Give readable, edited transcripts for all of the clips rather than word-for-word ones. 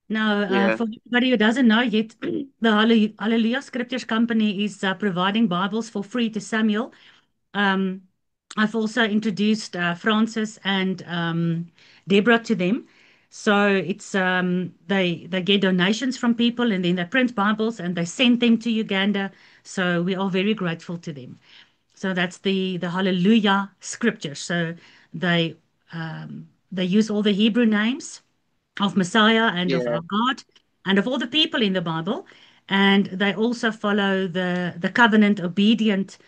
Now, Yeah. for anybody who doesn't know yet, the Hallelujah Scriptures Company is providing Bibles for free to Samuel. Um, I've also introduced Francis and Deborah to them. So it's they get donations from people and then they print Bibles and they send them to Uganda. So we are very grateful to them. So that's the Hallelujah Scriptures. So they use all the Hebrew names of Messiah and of Yeah. our God and of all the people in the Bible. And they also follow the covenant obedient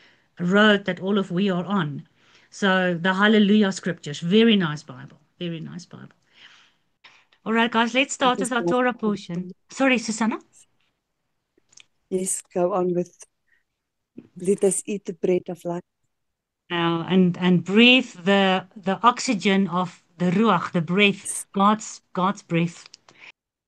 road that all of we are on. So the Hallelujah Scriptures, very nice Bible, very nice Bible. All right, guys, let's It start is with our Torah portion. wonderful. Sorry, Susanna. Yes, go on with let us eat the bread of life. Now and breathe the oxygen of the ruach, the breath, God's breath.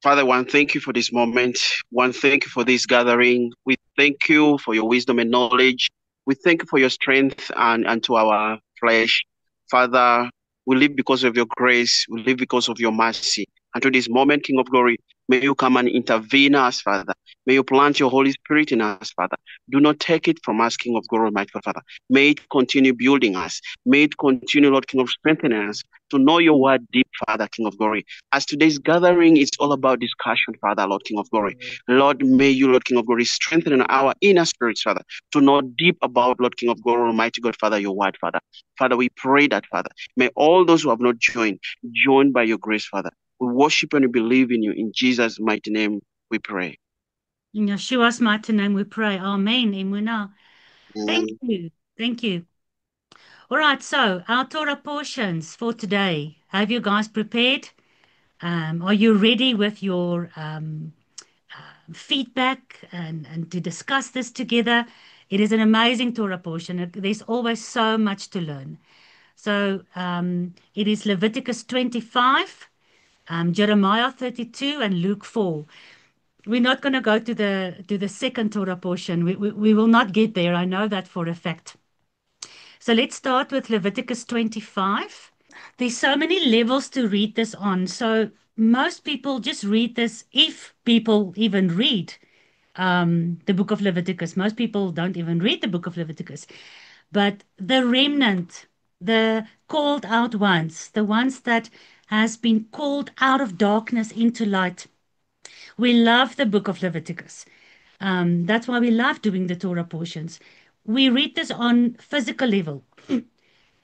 Father, one, thank you for this moment. One, thank you for this gathering. We thank you for your wisdom and knowledge. We thank you for your strength and to our flesh. Father, we live because of your grace. We live because of your mercy. And to this moment, King of glory, may you come and intervene us, Father. May you plant your Holy Spirit in us, Father. Do not take it from us, King of glory, my Father. May it continue building us. May it continue, Lord King of strengthening us to know your word deep, Father, King of glory. As today's gathering is all about discussion, Father, Lord King of Glory. Lord, may you, Lord King of Glory, strengthen our inner spirits, Father, to know deep about, Lord King of Glory, Almighty God, Father, your word, Father. Father, we pray that, Father, may all those who have not joined, join by your grace, Father. We worship and we believe in you. In Jesus' mighty name, we pray. In Yeshua's mighty name we pray. Amen. Emunah. Thank Amen. you. Thank you. All right, so our Torah portions for today. Have you guys prepared? Are you ready with your feedback and to discuss this together? It is an amazing Torah portion. There's always so much to learn. So it is Leviticus 25, Jeremiah 32, and Luke 4. We're not going to go to the second Torah portion. We will not get there. I know that for a fact. So let's start with Leviticus 25. There's so many levels to read this on. So most people just read this if people even read the book of Leviticus. Most people don't even read the book of Leviticus. But the remnant, the called out ones, the ones that has been called out of darkness into light. We love the book of Leviticus. That's why we love doing the Torah portions. We read this on physical level,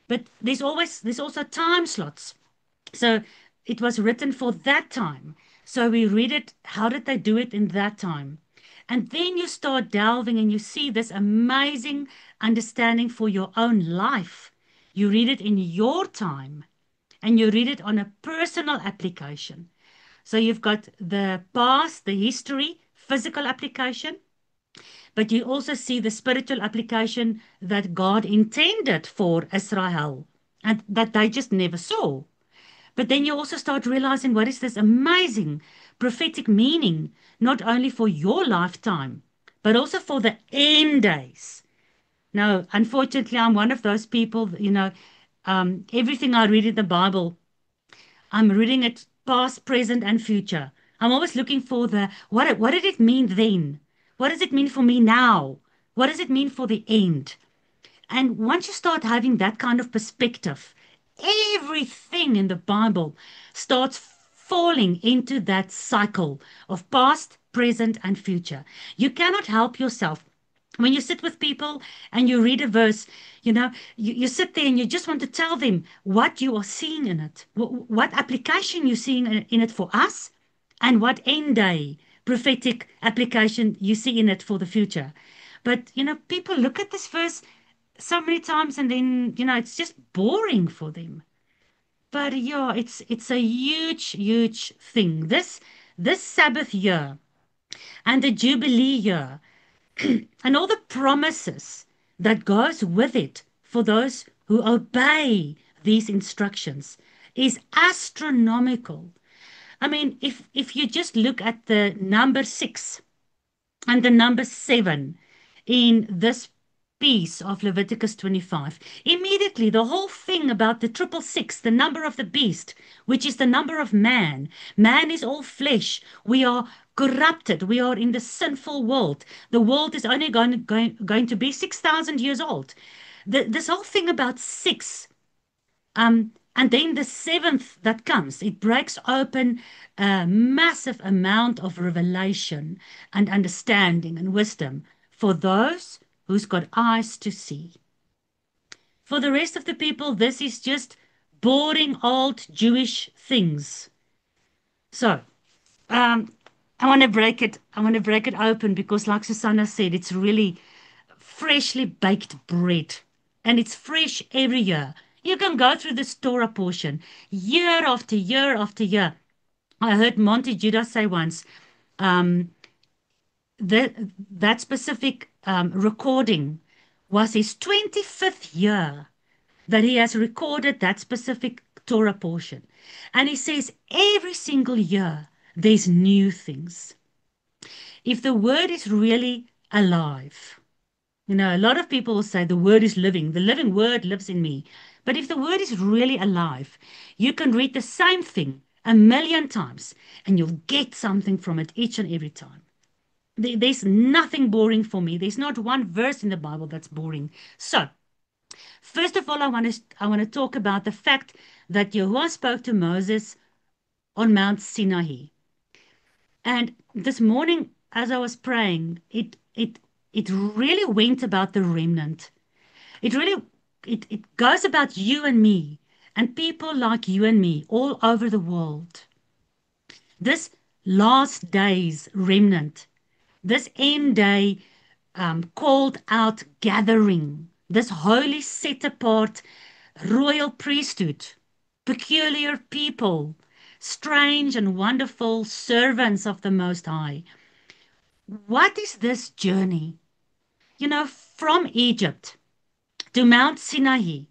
but there's also time slots. So it was written for that time. So we read it, how did they do it in that time? And then you start delving and you see this amazing understanding for your own life. You read it in your time and you read it on a personal application. So you've got the past, the history, physical application, but you also see the spiritual application that God intended for Israel and that they just never saw. But then you also start realizing what is this amazing prophetic meaning, not only for your lifetime, but also for the end days. Now, unfortunately, I'm one of those people, everything I read in the Bible, I'm reading it past, present, and future. I'm always looking for what did it mean then? What does it mean for me now? What does it mean for the end? And once you start having that kind of perspective, everything in the Bible starts falling into that cycle of past, present, and future. You cannot help yourself. When you sit with people and you read a verse, you sit there and you just want to tell them what you are seeing in it, what application you're seeing in it for us, and what end day prophetic application you see in it for the future. But, people look at this verse so many times and then it's just boring for them. But yeah, it's a huge thing. This Sabbath year and the Jubilee year and all the promises that goes with it for those who obey these instructions is astronomical. I mean, if you just look at the number 6 and the number 7 in this piece of Leviticus 25, immediately the whole thing about the 666, the number of the beast, which is the number of man. Man is all flesh. We are corrupted. We are in the sinful world. The world is only going to be 6,000 years old. This whole thing about six, and then the seventh that comes, it breaks open a massive amount of revelation and understanding and wisdom for those who's got eyes to see. For the rest of the people, this is just boring old Jewish things. So, I want to break it. I want to break it open because, like Susanna said, it's really freshly baked bread, and it's fresh every year. You can go through this Torah portion year after year after year. I heard Monty Judah say once, um, that specific recording was his 25th year that he has recorded that specific Torah portion. And he says every single year there's new things. If the word is really alive, a lot of people will say the word is living. The living word lives in me. But if the word is really alive, you can read the same thing a million times and you'll get something from it each and every time. There's nothing boring for me. There's not one verse in the Bible that's boring. So, first of all, I want to talk about the fact that Yahuwah spoke to Moses on Mount Sinai. And this morning, as I was praying, it really went about the remnant. It goes about you and me and people like you and me all over the world. This last day's remnant, this end day called out gathering, this holy set apart royal priesthood, peculiar people, strange and wonderful servants of the Most High. What is this journey? From Egypt to Mount Sinai.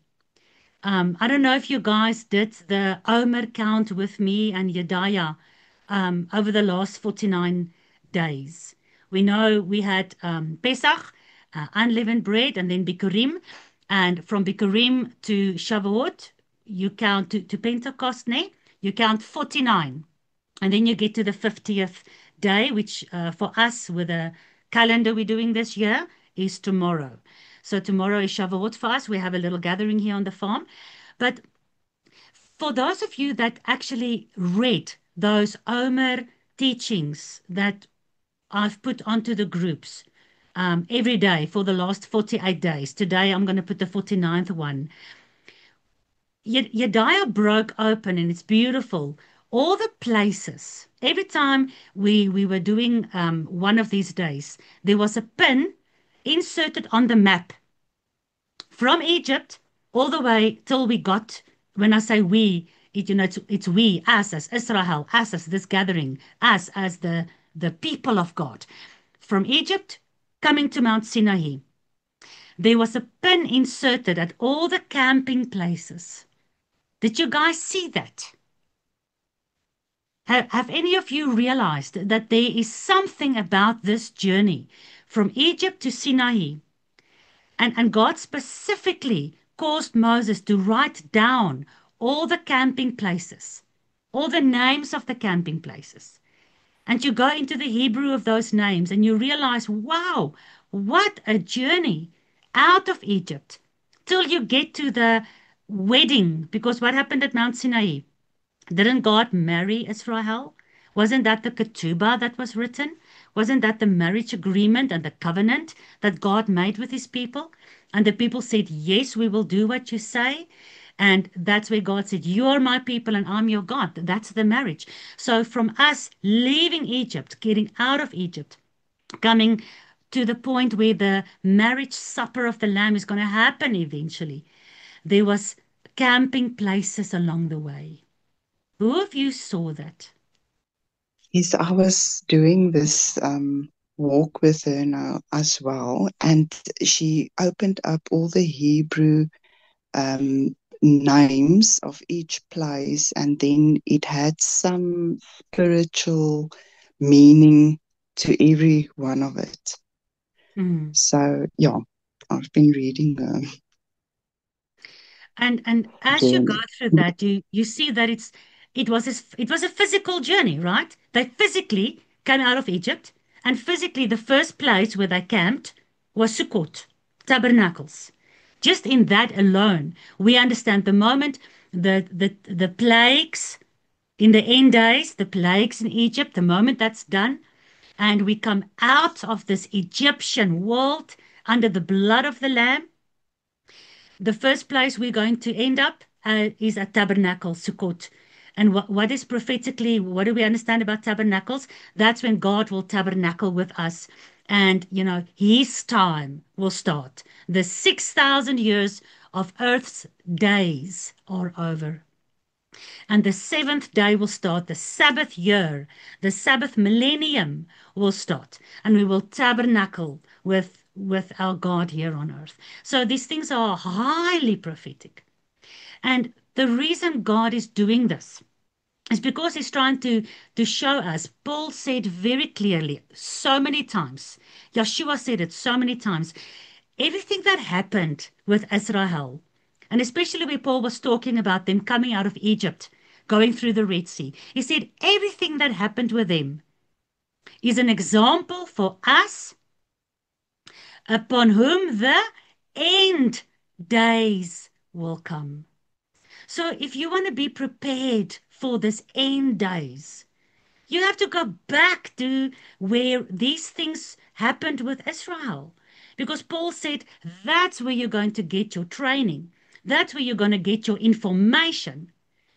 I don't know if you guys did the Omer count with me and Yedaya over the last 49 days. We know we had Pesach, unleavened bread, and then Bikurim. And from Bikurim to Shavuot, you count to Pentecost, you count 49. And then you get to the 50th day, which for us, with the calendar we're doing this year, is tomorrow. So tomorrow is Shavuot for us. We have a little gathering here on the farm. But for those of you that actually read those Omer teachings that I've put onto the groups every day for the last 48 days, today I'm going to put the 49th one. Yediah broke open, and it's beautiful. All the places, every time we were doing one of these days, there was a pin inserted on the map from Egypt all the way till we got, when I say we, it's we, us as Israel, us as this gathering, us as the people of God. From Egypt coming to Mount Sinai, there was a pin inserted at all the camping places. Did you guys see that? Have any of you realized that there is something about this journey from Egypt to Sinai? And God specifically caused Moses to write down all the camping places, all the names of the camping places. And you go into the Hebrew of those names and you realize, wow, what a journey out of Egypt till you get to the wedding. Because what happened at Mount Sinai? Didn't God marry Israel? Wasn't that the ketubah that was written? Wasn't that the marriage agreement and the covenant that God made with his people? And the people said, yes, we will do what you say. And that's where God said, you are my people and I'm your God. That's the marriage. So from us leaving Egypt, getting out of Egypt, coming to the point where the marriage supper of the Lamb is going to happen eventually, there was camping places along the way. Who of you saw that? Yes, I was doing this walk with her now as well, and she opened up all the Hebrew names of each place, and then it had some spiritual meaning to every one of it. Mm. So, yeah, I've been reading And as you go journey. through that, you see that it was a physical journey, right? They physically came out of Egypt, and physically the first place where they camped was Sukkot, tabernacles. Just in that alone, we understand the moment the plagues in the end days, the plagues in Egypt, the moment that's done, and we come out of this Egyptian world under the blood of the Lamb, the first place we're going to end up is at Tabernacle, Sukkot. And what is prophetically, what do we understand about tabernacles? That's when God will tabernacle with us. And, his time will start. The 6,000 years of earth's days are over. And the seventh day will start. The Sabbath year, the Sabbath millennium will start. And we will tabernacle with our God here on earth. So these things are highly prophetic. And the reason God is doing this is because he's trying to show us. Paul said very clearly so many times, Yeshua said it so many times, everything that happened with Israel, and especially where Paul was talking about them coming out of Egypt, going through the Red Sea, he said everything that happened with them is an example for us upon whom the end days will come. So if you want to be prepared for this end days, you have to go back to where these things happened with Israel. Because Paul said that's where you're going to get your training. That's where you're going to get your information.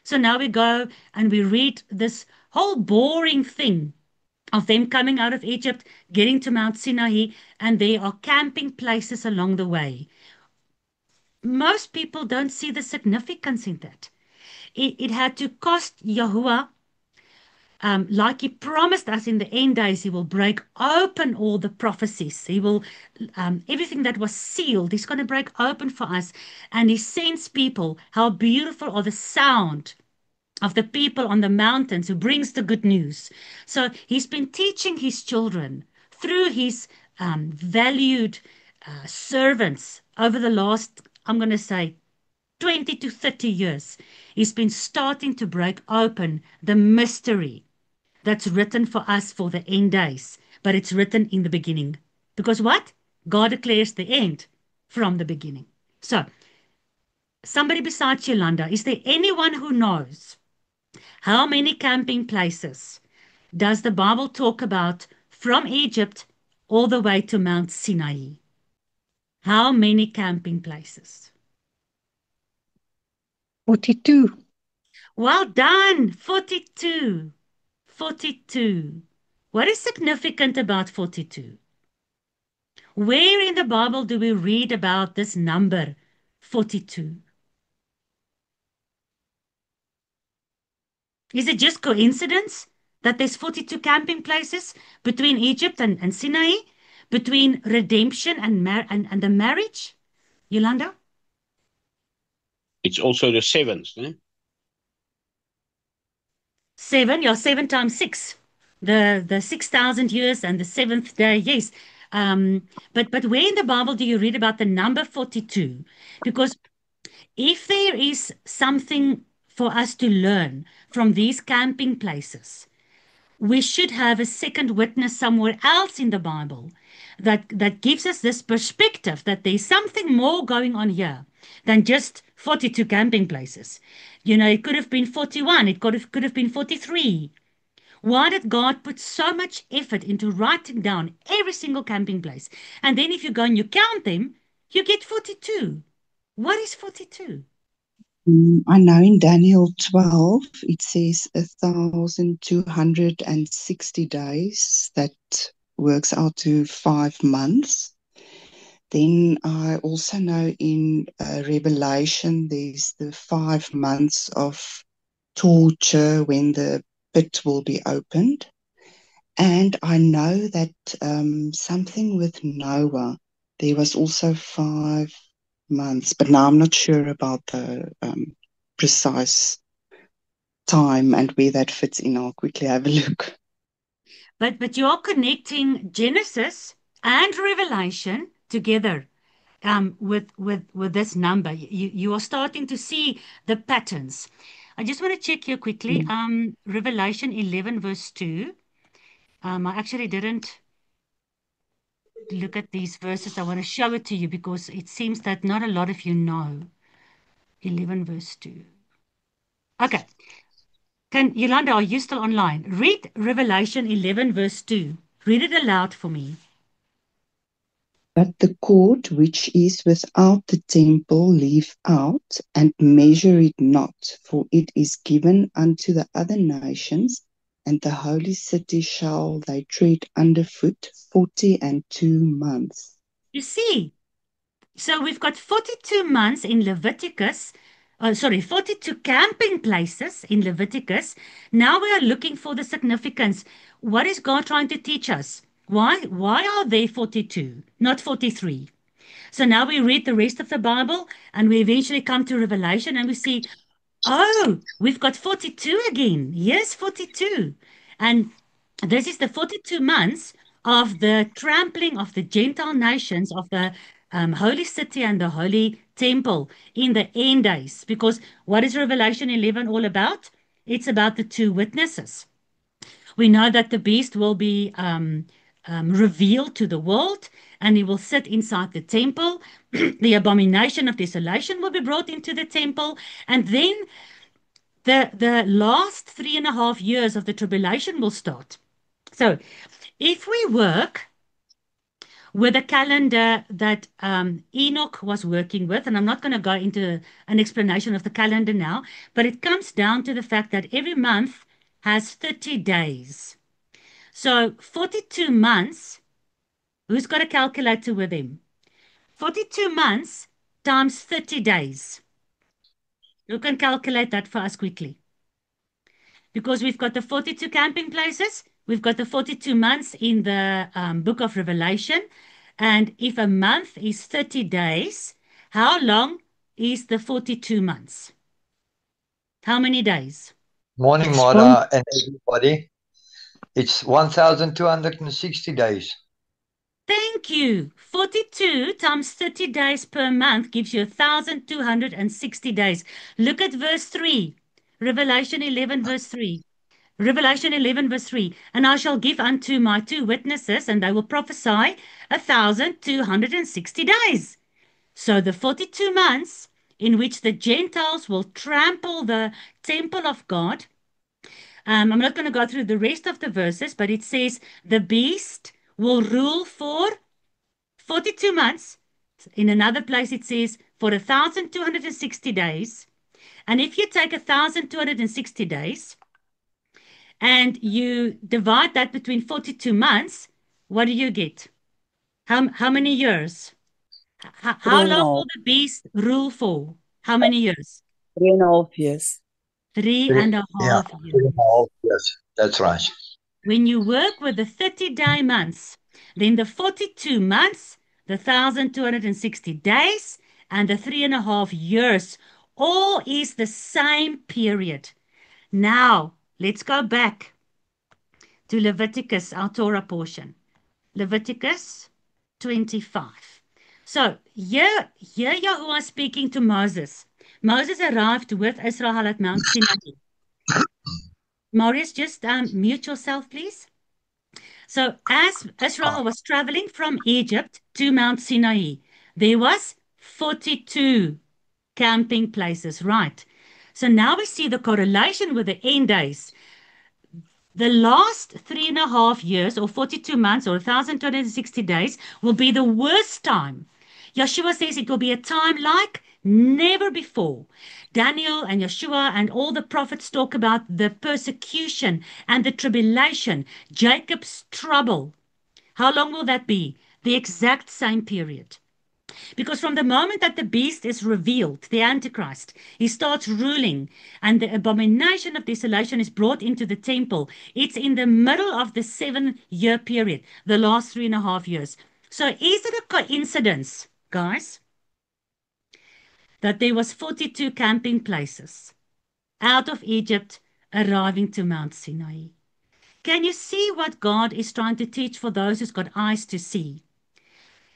So now we go and we read this whole boring thing of them coming out of Egypt, getting to Mount Sinai, and there are camping places along the way. Most people don't see the significance in that. It had to cost Yahuwah, like he promised us in the end days, he will break open all the prophecies. He will, everything that was sealed, he's going to break open for us. And he sends people. How beautiful are the sound of the people on the mountains who brings the good news. So he's been teaching his children through his valued servants over the last, I'm going to say, 20 to 30 years. He's been starting to break open the mystery that's written for us for the end days, but it's written in the beginning. Because what? God declares the end from the beginning. So, somebody besides Yolanda, is there anyone who knows how many camping places does the Bible talk about from Egypt all the way to Mount Sinai? How many camping places? 42. Well done, 42. 42. What is significant about 42? Where in the Bible do we read about this number 42? Is it just coincidence that there's 42 camping places between Egypt and Sinai, between redemption and the marriage? Yolanda? It's also the seventh, né? 7, yeah, 7 times 6. The 6,000 years and the seventh day, yes. But where in the Bible do you read about the number 42? Because if there is something for us to learn from these camping places, we should have a second witness somewhere else in the Bible that gives us this perspective that there's something more going on here than just 42 camping places. It could have been 41, it could have been 43. Why did God put so much effort into writing down every single camping place? And then if you go and you count them, you get 42. What is 42? I know in Daniel 12 it says 1,260 days. That works out to 5 months. Then I also know in Revelation there's the 5 months of torture when the pit will be opened. And I know that something with Noah, there was also 5 months, but now I'm not sure about the precise time and where that fits in. I'll quickly have a look. But you're connecting Genesis and Revelation together. with this number. You are starting to see the patterns. I just want to check here quickly. Revelation 11 verse 2. I actually didn't look at these verses. I want to show it to you because it seems that not a lot of you know. 11 verse 2. Okay. Yolanda, are you still online? Read Revelation 11 verse 2. Read it aloud for me. But the court which is without the temple leave out, and measure it not, for it is given unto the other nations, and the holy city shall they tread underfoot 42 months. You see, so we've got 42 months in Leviticus. 42 camping places in Leviticus. Now we are looking for the significance. What is God trying to teach us? Why are there 42, not 43? So now we read the rest of the Bible and we eventually come to Revelation and we see, oh, we've got 42 again. Yes, 42. And this is the 42 months of the trampling of the Gentile nations of the holy city and the holy temple in the end days. Because what is Revelation 11 all about? It's about the two witnesses. We know that the beast will be revealed to the world and he will sit inside the temple. The abomination of desolation will be brought into the temple. And then the last 3.5 years of the tribulation will start. So if we work with a calendar that Enoch was working with, and I'm not going to go into an explanation of the calendar now, but it comes down to the fact that every month has 30 days. So 42 months, who's got a calculator with him? 42 months times 30 days. You can calculate that for us quickly. Because we've got the 42 camping places, we've got the 42 months in the book of Revelation. And if a month is 30 days, how long is the 42 months? How many days? Morning, Mara, and everybody. It's 1,260 days. Thank you. 42 times 30 days per month gives you 1,260 days. Look at verse 3. Revelation 11 verse 3. Revelation 11 verse 3. And I shall give unto my two witnesses, and they will prophesy 1,260 days. So the 42 months in which the Gentiles will trample the temple of God. I'm not going to go through the rest of the verses, but it says the beast will rule for 42 months. In another place, it says for 1,260 days. And if you take 1,260 days and you divide that between 42 months, what do you get? How many years? How long will the beast rule for? How many years? 3.5 years. 3.5 years. 3.5 years. That's right. When you work with the 30-day months, then the 42 months, the 1,260 days, and the 3.5 years, all is the same period. Now, let's go back to Leviticus, our Torah portion. Leviticus 25. So here Yahuwah speaking to Moses. Moses arrived with Israel at Mount Sinai. Marius, just mute yourself, please. So as Israel was traveling from Egypt to Mount Sinai, there was 42 camping places, right? So now we see the correlation with the end days. The last 3.5 years, or 42 months, or 1,260 days, will be the worst time. Yeshua says it will be a time like never before. Daniel and Yeshua and all the prophets talk about the persecution and the tribulation, Jacob's trouble. How long will that be? The exact same period. Because from the moment that the beast is revealed, the Antichrist, he starts ruling, and the abomination of desolation is brought into the temple. It's in the middle of the 7-year period, the last 3.5 years. So is it a coincidence, guys, that there was 42 camping places out of Egypt arriving to Mount Sinai? Can you see what God is trying to teach for those who's got eyes to see?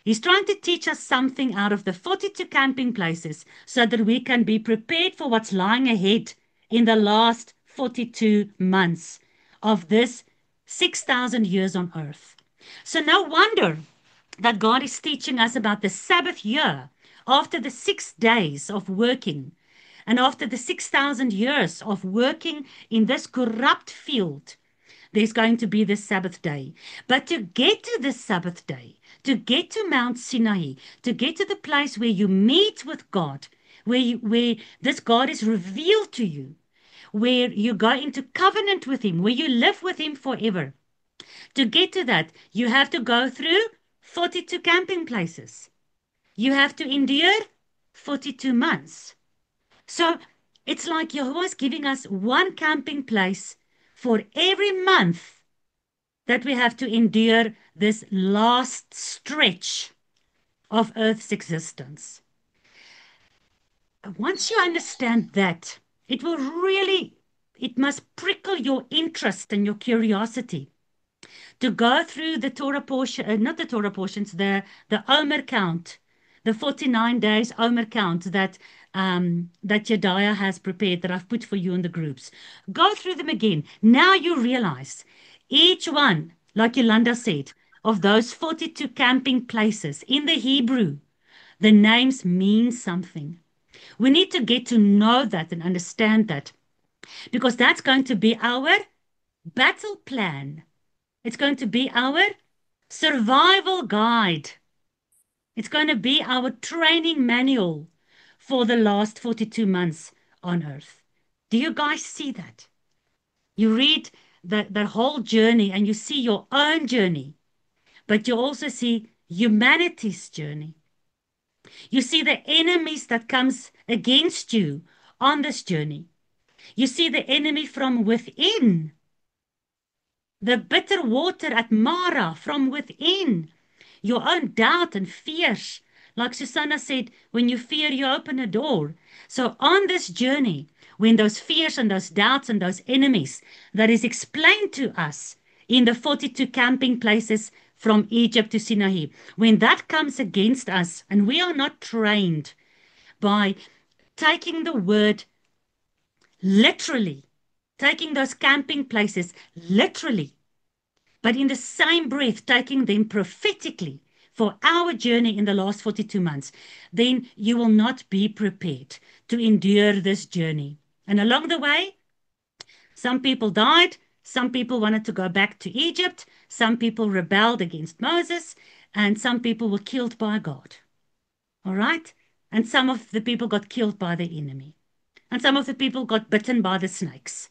He's trying to teach us something out of the 42 camping places so that we can be prepared for what's lying ahead in the last 42 months of this 6,000 years on earth. So no wonder that God is teaching us about the Sabbath year after the 6 days of working and after the 6,000 years of working in this corrupt field. There's going to be this Sabbath day. But to get to this Sabbath day, to get to Mount Sinai, to get to the place where you meet with God, where this God is revealed to you, where you go into covenant with Him, where you live with Him forever. To get to that, you have to go through 42 camping places. You have to endure 42 months. So it's like Jehovah's giving us one camping place for every month that we have to endure this last stretch of Earth's existence. Once you understand that, it must prickle your interest and your curiosity to go through the Torah portion, not the Torah portions, the Omer count, the 49 days Omer count that Jediah has prepared, that I've put for you in the groups. Go through them again. Now you realize each one, like Yolanda said, of those 42 camping places in the Hebrew, the names mean something. We need to get to know that and understand that, because that's going to be our battle plan. It's going to be our survival guide. It's going to be our training manual for the last 42 months on earth. Do you guys see that? You read that whole journey and you see your own journey, but you also see humanity's journey. You see the enemies that comes against you on this journey. You see the enemy from within. The bitter water at Mara from within. Your own doubt and fears. Like Susanna said, when you fear, you open a door. So on this journey, when those fears and those doubts and those enemies that is explained to us in the 42 camping places from Egypt to Sinai, when that comes against us and we are not trained by taking the word literally, taking those camping places literally, but in the same breath taking them prophetically for our journey in the last 42 months, then you will not be prepared to endure this journey. And along the way, some people died, some people wanted to go back to Egypt, some people rebelled against Moses, and some people were killed by God. All right? And some of the people got killed by the enemy. And some of the people got bitten by the snakes.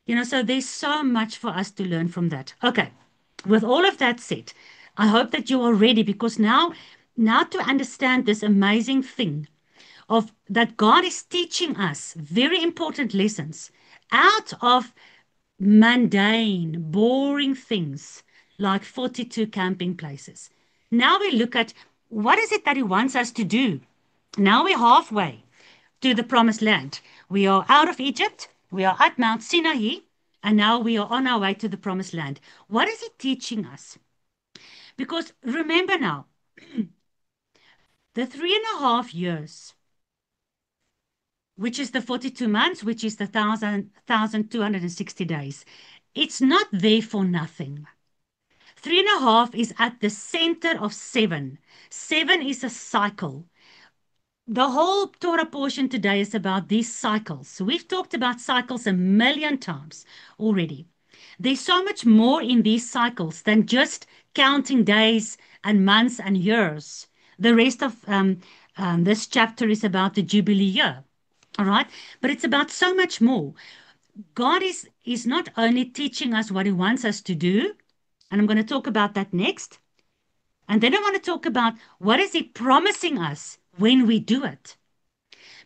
You know, so there's so much for us to learn from that. Okay, with all of that said, I hope that you are ready, because now to understand this amazing thing of that God is teaching us very important lessons out of mundane, boring things like 42 camping places. Now we look at what is it that He wants us to do. Now we're halfway to the promised land. We are out of Egypt. We are at Mount Sinai, and now we are on our way to the promised land. What is He teaching us? Because remember now, the 3.5 years, which is the 42 months, which is the 1,260 days, it's not there for nothing. 3.5 is at the center of 7. 7 is a cycle. The whole Torah portion today is about these cycles. We've talked about cycles 1,000,000 times already. There's so much more in these cycles than just counting days and months and years. The rest of this chapter is about the Jubilee year. All right? But it's about so much more. God is not only teaching us what He wants us to do, and I'm going to talk about that next. And then I want to talk about what is He promising us when we do it.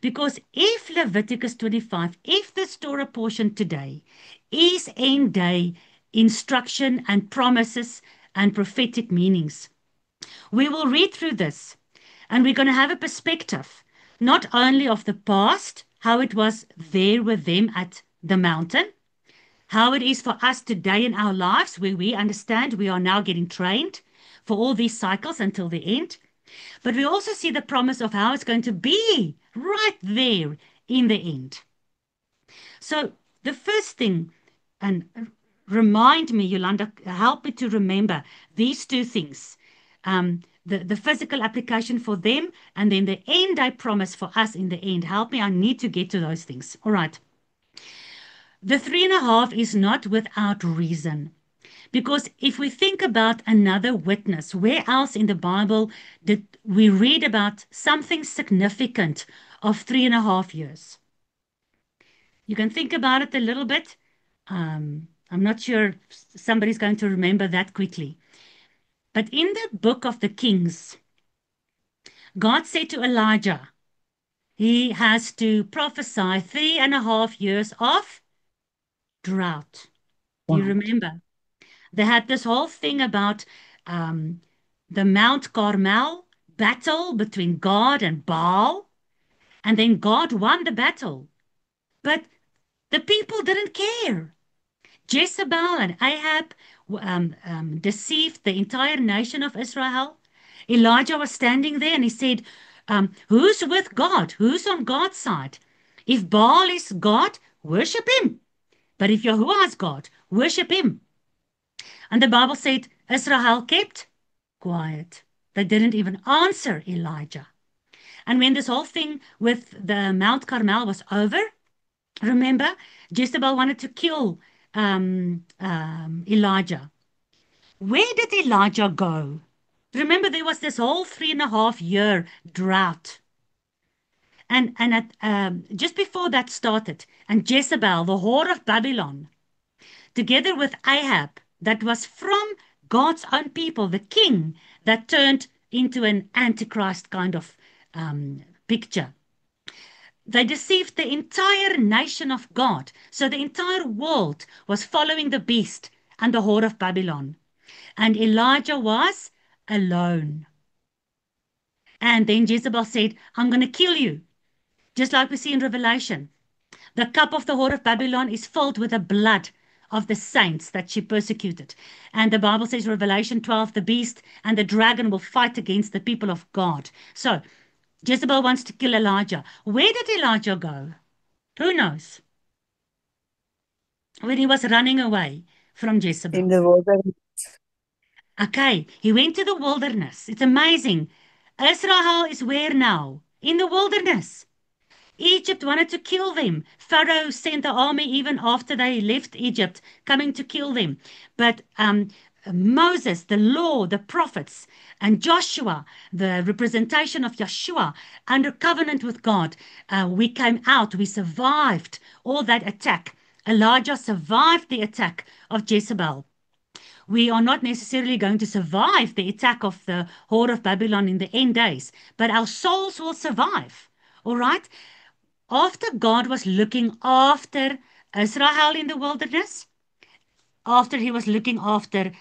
Because if Leviticus 25, if this Torah portion today is end day instruction and promises and prophetic meanings, we will read through this and we're going to have a perspective not only of the past, how it was there with them at the mountain, how it is for us today in our lives where we understand we are now getting trained for all these cycles until the end. But we also see the promise of how it's going to be right there in the end. So the first thing, and remind me, Yolanda, help me to remember these two things. The physical application for them, and then the end I promise for us in the end. Help me, I need to get to those things. All right. The 3.5 is not without reason. Because if we think about another witness, where else in the Bible did we read about something significant of 3.5 years? You can think about it a little bit. I'm not sure if somebody's going to remember that quickly. But in the book of the Kings, God said to Elijah, he has to prophesy 3.5 years of drought. Do you remember? They had this whole thing about the Mount Carmel battle between God and Baal, and then God won the battle. But the people didn't care. Jezebel and Ahab deceived the entire nation of Israel. Elijah was standing there and he said, who's with God? Who's on God's side? If Baal is God, worship him. But if Yahuwah is God, worship him. And the Bible said Israel kept quiet. They didn't even answer Elijah. And when this whole thing with the Mount Carmel was over, remember, Jezebel wanted to kill Elijah. Where did Elijah go? Remember, there was this whole 3.5 year drought. And just before that started, and Jezebel, the whore of Babylon, together with Ahab, that was from God's own people, the king that turned into an antichrist kind of picture. They deceived the entire nation of God. So the entire world was following the beast and the whore of Babylon. And Elijah was alone. And then Jezebel said, I'm going to kill you. Just like we see in Revelation. The cup of the whore of Babylon is filled with the blood of the saints that she persecuted. And the Bible says, Revelation 12, the beast and the dragon will fight against the people of God. So Jezebel wants to kill Elijah. Where did Elijah go? Who knows? When he was running away from Jezebel. In the wilderness. Okay, he went to the wilderness. It's amazing. Israel is where now? In the wilderness. Egypt wanted to kill them. Pharaoh sent the army even after they left Egypt, coming to kill them. But Moses, the law, the prophets, and Joshua, the representation of Yeshua, under covenant with God, we came out, we survived all that attack. Elijah survived the attack of Jezebel. We are not necessarily going to survive the attack of the whore of Babylon in the end days, but our souls will survive. All right? After God was looking after Israel in the wilderness, after he was looking after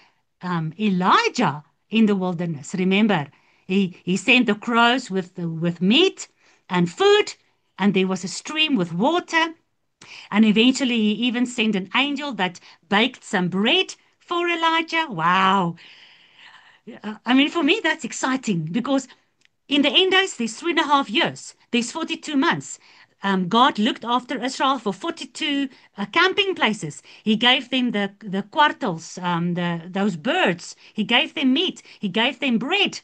Elijah in the wilderness, remember, he sent the crows with meat and food, and there was a stream with water, and eventually he even sent an angel that baked some bread for Elijah. Wow. I mean, for me, that's exciting because in the end days, there's 3.5 years, there's 42 months. God looked after Israel for 42 camping places. He gave them the quartels, those birds. He gave them meat. He gave them bread.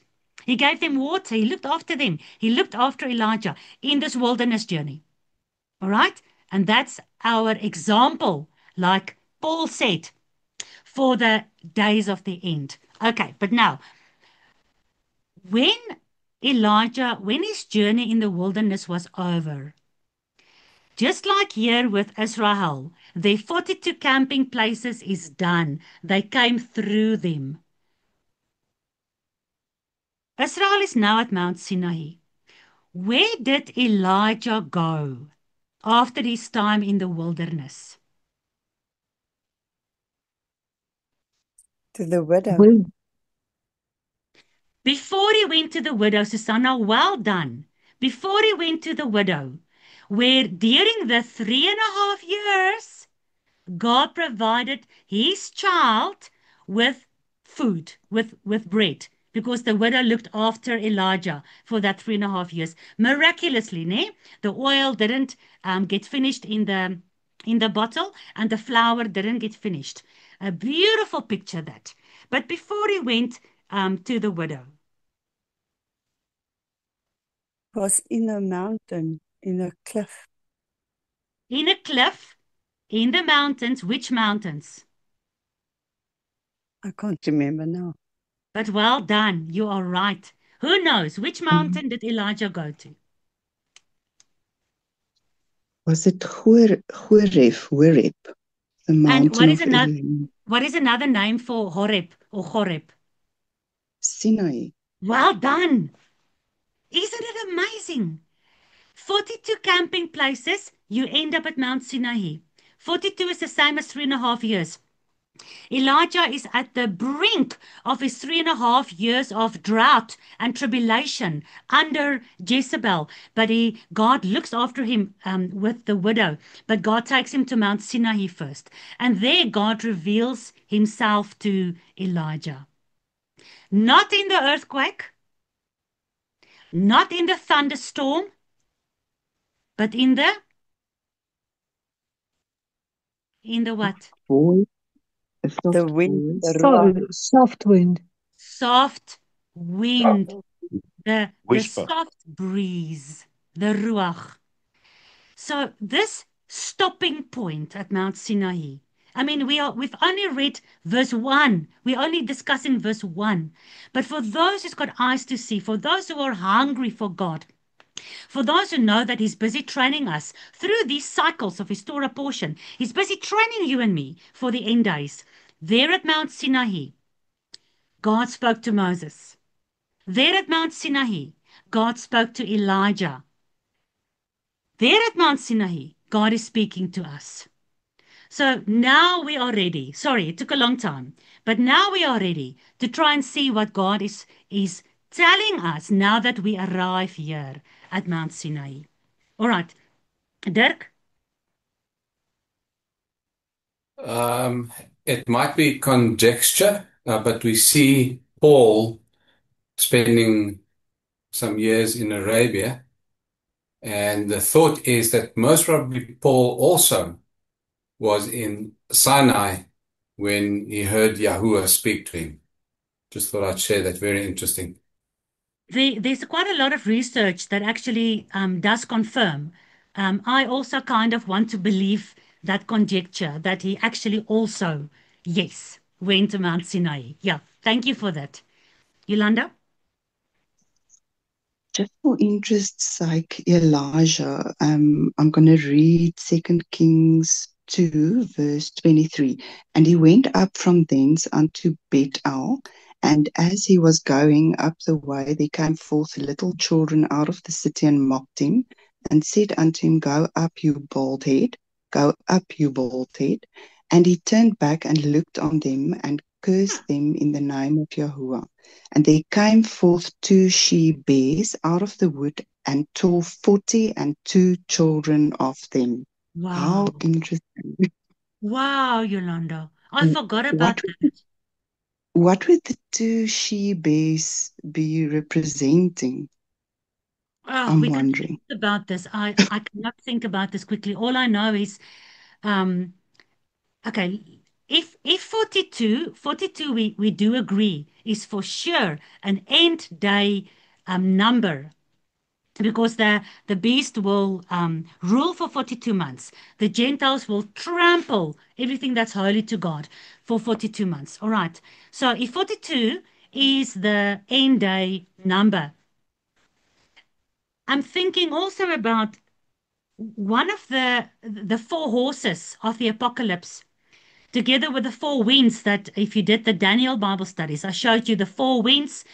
He gave them water. He looked after them. He looked after Elijah in this wilderness journey. All right? And that's our example, like Paul said, for the days of the end. Okay, but now, when his journey in the wilderness was over, just like here with Israel, their 42 camping places is done. They came through them. Israel is now at Mount Sinai. Where did Elijah go after his time in the wilderness? To the widow. Before he went to the widow, Susanna, well done. Before he went to the widow, where during the 3.5 years, God provided his child with food, with bread. because the widow looked after Elijah for that 3.5 years. Miraculously, ne? The oil didn't get finished in the bottle, and the flour didn't get finished. A beautiful picture that. But before he went to the widow, Was in a mountain, in a cliff. in a cliff, in the mountains, which mountains? I can't remember now. But well done, you are right. Who knows? Which mountain did Elijah go to? Was it Horeb, the And mountain of Elohim? what is another name for Horeb or Horeb? Sinai. Well done. Isn't it amazing? 42 camping places, you end up at Mount Sinai. 42 is the same as 3.5 years. Elijah is at the brink of his 3.5 years of drought and tribulation under Jezebel. But God looks after him with the widow. But God takes him to Mount Sinai first. And there God reveals himself to Elijah. Not in the earthquake, not in the thunderstorm, but in the what? Voice, a soft The wind, voice. the ruach. Soft wind. Soft wind, the Whisper. soft breeze, the ruach. So this stopping point at Mount Sinai. I mean, we've only read verse 1. We're only discussing verse 1. But for those who's got eyes to see, for those who are hungry for God, for those who know that He's busy training us through these cycles of His Torah portion, He's busy training you and me for the end days. There at Mount Sinai, God spoke to Moses. There at Mount Sinai, God spoke to Elijah. There at Mount Sinai, God is speaking to us. So now we are ready. Sorry, it took a long time. But now we are ready to try and see what God is telling us now that we arrive here at Mount Sinai. All right. Dirk? It might be conjecture, but we see Paul spending some years in Arabia. And the thought is that most probably Paul also was in Sinai when he heard Yahuwah speak to him. Just thought I'd share that. Very interesting. There's quite a lot of research that actually does confirm. I also kind of want to believe that conjecture that he actually also, yes, went to Mount Sinai. Yeah, thank you for that. Yolanda? Just for interest's sake, Elijah, I'm going to read 2 Kings 2, verse 23. And he went up from thence unto Bethel, and as he was going up the way, there came forth little children out of the city and mocked him, and said unto him, Go up, you bald head, go up, you bald head. And he turned back and looked on them, and cursed them in the name of Yahuwah. And there came forth 2 she-bears out of the wood, and tore 42 children of them. Wow. How interesting. Wow, Yolanda. I forgot about What that. what would the 2 she-bears be representing? Oh, I'm we can wondering. think about this. I cannot think about this quickly. All I know is, okay, if 42 we do agree is for sure an end day number, because the beast will rule for 42 months. The Gentiles will trample everything that's holy to God for 42 months. All right. So if 42 is the end day number, I'm thinking also about one of the 4 horses of the apocalypse, together with the 4 winds that, if you did the Daniel Bible studies, I showed you the 4 winds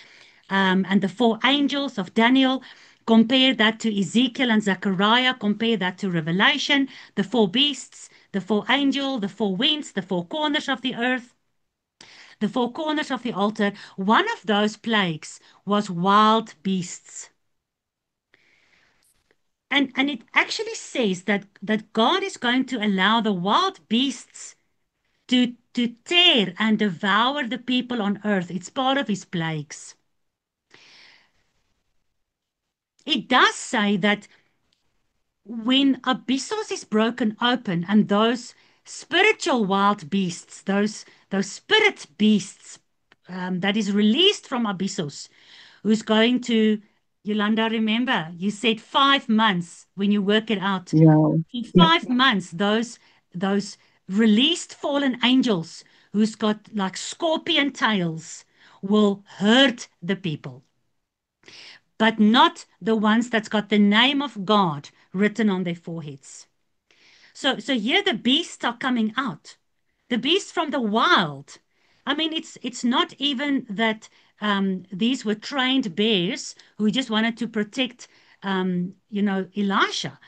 and the 4 angels of Daniel. Compare that to Ezekiel and Zechariah. Compare that to Revelation. The 4 beasts, the 4 angels, the 4 winds, the 4 corners of the earth, the 4 corners of the altar. One of those plagues was wild beasts. And it actually says that God is going to allow the wild beasts to tear and devour the people on earth. It's part of his plagues. it does say that when Abyssos is broken open and those spiritual wild beasts, those spirit beasts that is released from Abyssos, who's going to, Yolanda, remember, you said 5 months when you work it out. Yeah. In Yeah. 5 months, those released fallen angels who's got like scorpion tails will hurt the people, but not the ones that's got the name of God written on their foreheads. So here the beasts are coming out. The beasts from the wild. I mean, it's not even that these were trained bears who just wanted to protect, Elisha.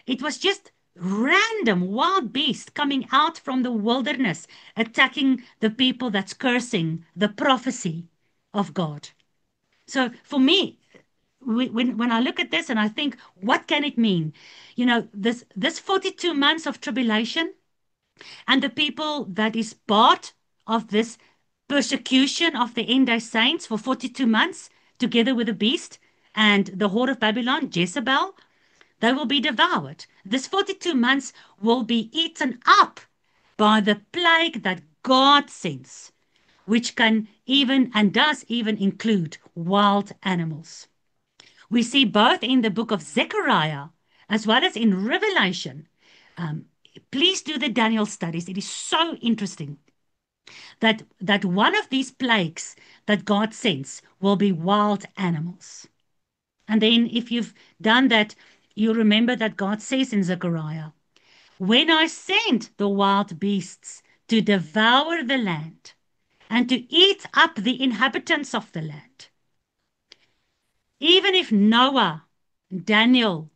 It was just random wild beasts coming out from the wilderness, attacking the people that's cursing the prophecy of God. So for me, when I look at this and I think, what can it mean? This 42 months of tribulation and the people that is part of this persecution of the end day saints for 42 months, together with the beast and the horde of Babylon, Jezebel, they will be devoured. This 42 months will be eaten up by the plague that God sends, which can even and does even include wild animals. We see both in the book of Zechariah as well as in Revelation. Um, please do the Daniel studies. It is so interesting that one of these plagues that God sends will be wild animals. And then if you've done that, you remember that God says in Zechariah, when I send the wild beasts to devour the land and to eat up the inhabitants of the land, even if Noah, Daniel,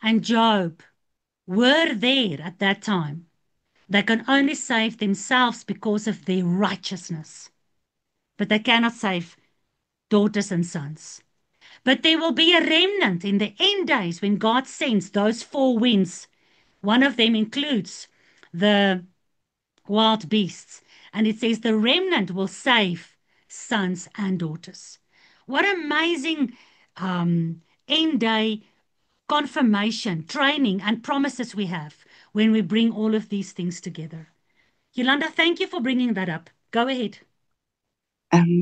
and Job were there at that time, they can only save themselves because of their righteousness. But they cannot save daughters and sons. But there will be a remnant in the end days when God sends those four winds. One of them includes the wild beasts. And it says the remnant will save sons and daughters. What amazing end day confirmation, training, and promises we have when we bring all of these things together. Yolanda, thank you for bringing that up. Go ahead.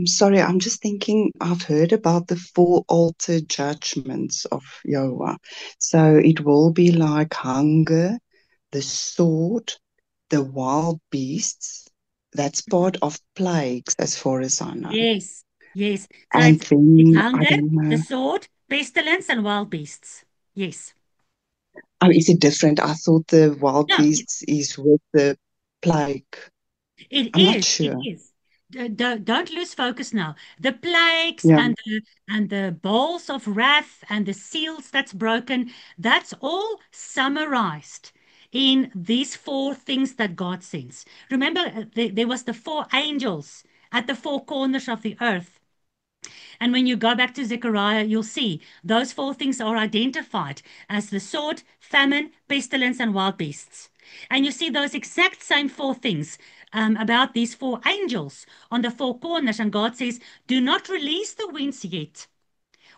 Sorry, I'm just thinking, I've heard about the four altar judgments of Yahweh. So it will be like hunger, the sword, the wild beasts. That's part of plagues, as far as I know. Yes, yes. So And it's then, I hunger, don't the know. sword, pestilence, and wild beasts. Yes. Oh, is it different? I thought the wild No, beasts is with the plague. it I'm not is. It sure. is. Don't lose focus now. The plagues Yeah. and the bowls of wrath and the seals that's broken, that's all summarized in these four things that God sends. Remember, there was the four angels at the four corners of the earth. And when you go back to Zechariah, you'll see those four things are identified as the sword, famine, pestilence, and wild beasts. And you see those exact same four things about these four angels on the four corners. And God says, do not release the winds yet.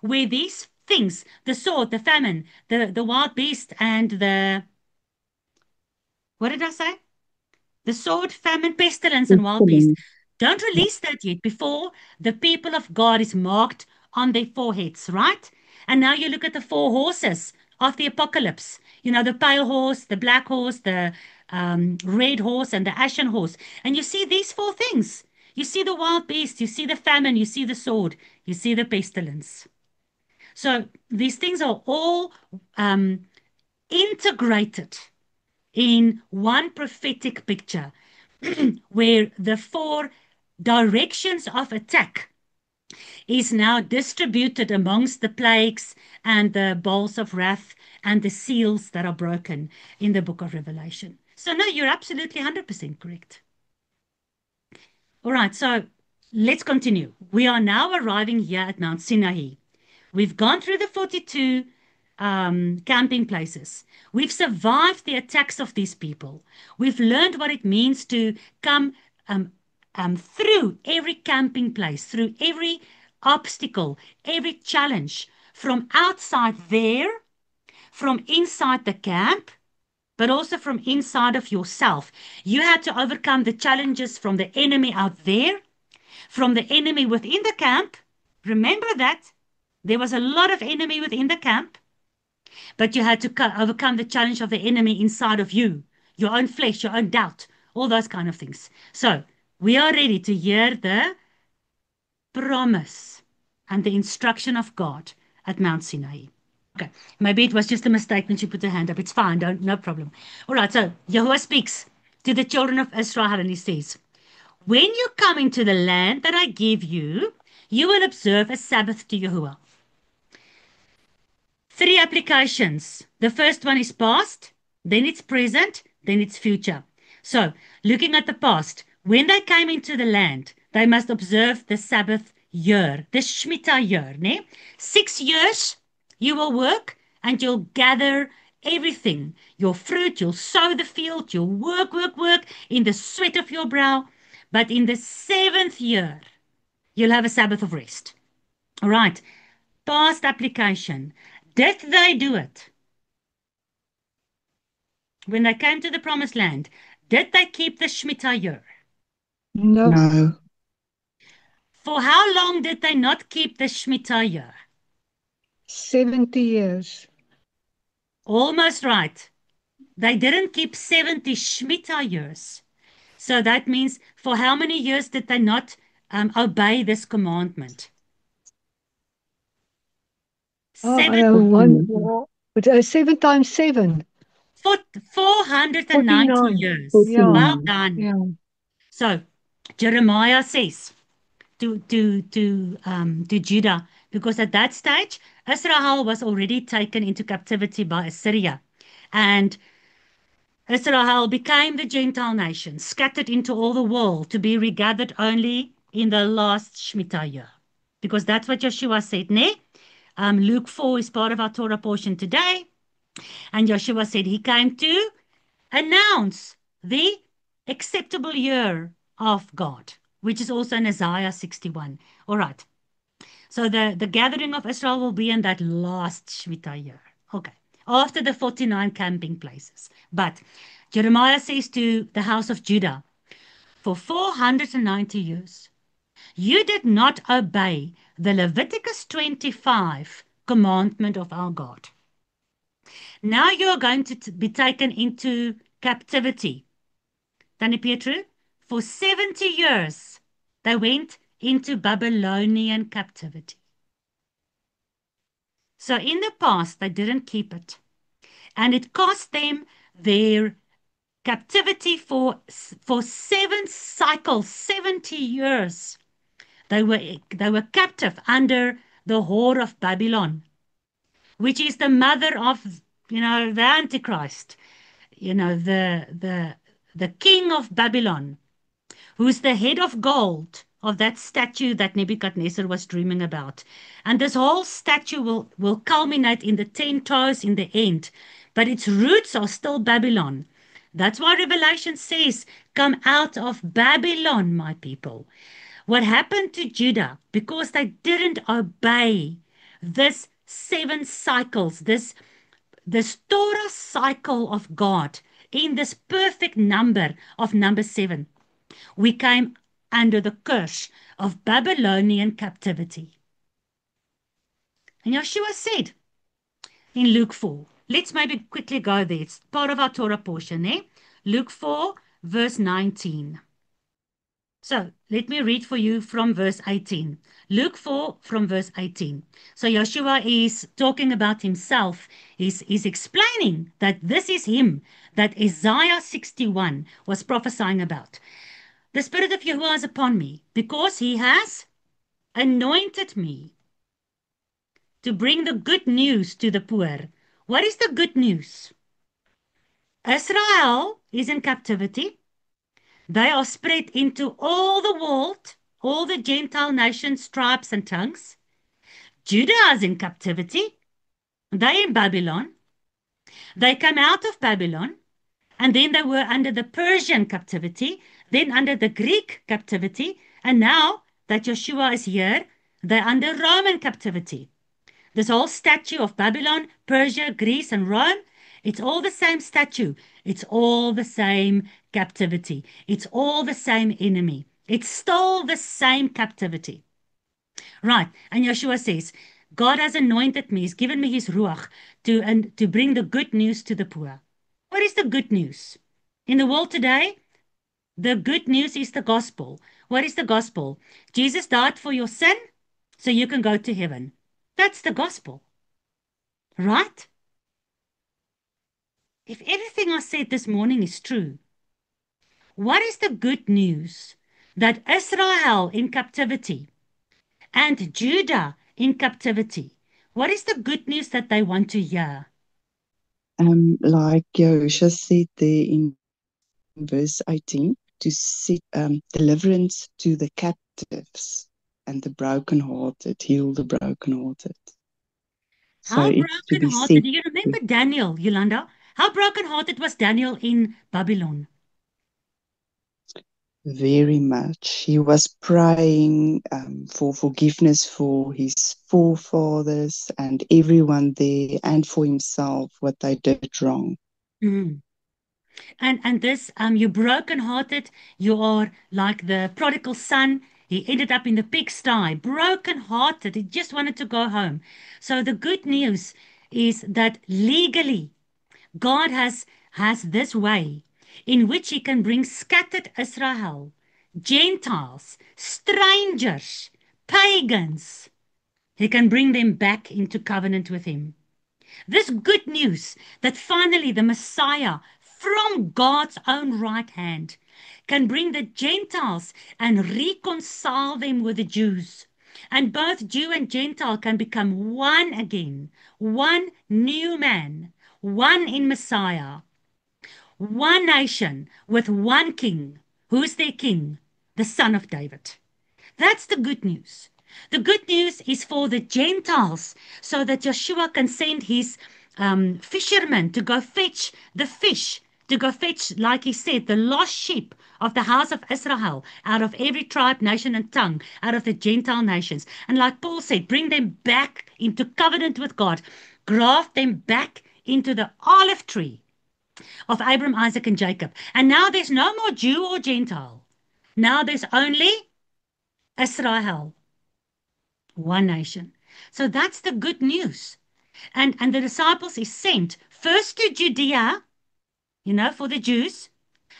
Where these things, the sword, the famine, the wild beast, and what did I say? The sword, famine, pestilence, and wild beast. Excellent. Don't release that yet before the people of God is marked on their foreheads, right? And now you look at the four horses of the apocalypse. The pale horse, the black horse, the red horse, and the ashen horse. And you see these four things. You see the wild beast, you see the famine, you see the sword, you see the pestilence. So these things are all integrated in one prophetic picture where the four directions of attack is now distributed amongst the plagues and the bowls of wrath and the seals that are broken in the book of Revelation. So no, you're absolutely 100% correct. All right, so let's continue. We are now arriving here at Mount Sinai. We've gone through the 42 camping places. We've survived the attacks of these people. We've learned what it means to come through every camping place, through every obstacle, every challenge from outside there, from inside the camp, but also from inside of yourself. You had to overcome the challenges from the enemy out there, from the enemy within the camp. Remember that there was a lot of enemy within the camp, but you had to overcome the challenge of the enemy inside of you, your own flesh, your own doubt, all those kind of things. So we are ready to hear the promise and the instruction of God at Mount Sinai. Okay, maybe it was just a mistake when she put her hand up. It's fine, no problem. All right, so Yahuwah speaks to the children of Israel and he says, when you come into the land that I give you, you will observe a Sabbath to Yahuwah. 3 applications. The first one is past, then it's present, then it's future. So, looking at the past, when they came into the land, they must observe the Sabbath year, the Shemitah year. Ne? 6 years you will work and you'll gather everything. Your fruit, you'll sow the field, you'll work in the sweat of your brow. But in the 7th year, you'll have a Sabbath of rest. All right. Past application. Did they do it? When they came to the promised land, did they keep the Shemitah year? No. No. For how long did they not keep the Shemitah year? 70 years. Almost right. They didn't keep 70 Shemitah years. So that means for how many years did they not obey this commandment? 7 times 7. 490 49. years. Yeah. Well done. Yeah. So Jeremiah says to Judah, because at that stage Israel was already taken into captivity by Assyria, and Israel became the Gentile nation, scattered into all the world to be regathered only in the last Shemitah year, because that's what Yeshua said. Ne? Luke 4 is part of our Torah portion today, and Yeshua said he came to announce the acceptable year of God, which is also in Isaiah 61. All right. So the gathering of Israel will be in that last Shemitah year. Okay. After the 49 camping places. But Jeremiah says to the house of Judah, for 490 years, you did not obey the Leviticus 25 commandment of our God. Now you are going to be taken into captivity. Tannie Pietru, for 70 years, they went into Babylonian captivity. So in the past, they didn't keep it. And it cost them their captivity for 7 cycles, 70 years. They were captive under the whore of Babylon, which is the mother of, the Antichrist, the king of Babylon, who's the head of gold of that statue that Nebuchadnezzar was dreaming about. And this whole statue will culminate in the 10 toes in the end, but its roots are still Babylon. That's why Revelation says, come out of Babylon, my people. What happened to Judah? Because they didn't obey this 7 cycles, this Torah cycle of God in this perfect number of number 7. We came under the curse of Babylonian captivity. And Yeshua said in Luke 4, let's maybe quickly go there. It's part of our Torah portion, eh? Luke 4, verse 19. So let me read for you from verse 18. Luke 4 from verse 18. So Yeshua is talking about himself. He's explaining that this is him that Isaiah 61 was prophesying about. The Spirit of Yahuwah is upon me because he has anointed me to bring the good news to the poor. What is the good news? Israel is in captivity. They are spread into all the world, all the Gentile nations, tribes, and tongues. Judah is in captivity. They in Babylon. They come out of Babylon, and then they were under the Persian captivity, then under the Greek captivity, and now that Yeshua is here, they're under Roman captivity. This whole statue of Babylon, Persia, Greece, and Rome, it's all the same statue. It's all the same captivity. It's all the same enemy. It's still the same captivity. Right. And Yeshua says, God has anointed me. He's given me his ruach to bring the good news to the poor. What is the good news? In the world today, the good news is the gospel. What is the gospel? Jesus died for your sin so you can go to heaven. That's the gospel. Right? If everything I said this morning is true, what is the good news? That Israel in captivity and Judah in captivity. What is the good news that they want to hear? Like Yahusha said there in verse 18, to set deliverance to the captives and the brokenhearted, heal the brokenhearted. So How it's to be brokenhearted? set Do you remember Daniel, Yolanda? How brokenhearted was Daniel in Babylon? very much. He was praying for forgiveness for his forefathers and everyone there, and for himself, what they did wrong. Mm. And this, you're brokenhearted. You are like the prodigal son. He ended up in the pigsty, brokenhearted. He just wanted to go home. So the good news is that legally, God has this way in which he can bring scattered Israel, Gentiles, strangers, pagans. He can bring them back into covenant with him. This good news that finally the Messiah from God's own right hand can bring the Gentiles and reconcile them with the Jews. And both Jew and Gentile can become one again, one new man, one in Messiah, one nation with one king. Who's their king? The Son of David. That's the good news. The good news is for the Gentiles so that Yeshua can send his fishermen to go fetch the fish, to go fetch, like he said, the lost sheep of the house of Israel out of every tribe, nation, and tongue, out of the Gentile nations. And like Paul said, bring them back into covenant with God, graft them back into the olive tree of Abraham, Isaac, and Jacob. And now there's no more Jew or Gentile. Now there's only Israel, one nation. So that's the good news. And the disciples is sent first to Judea, for the Jews,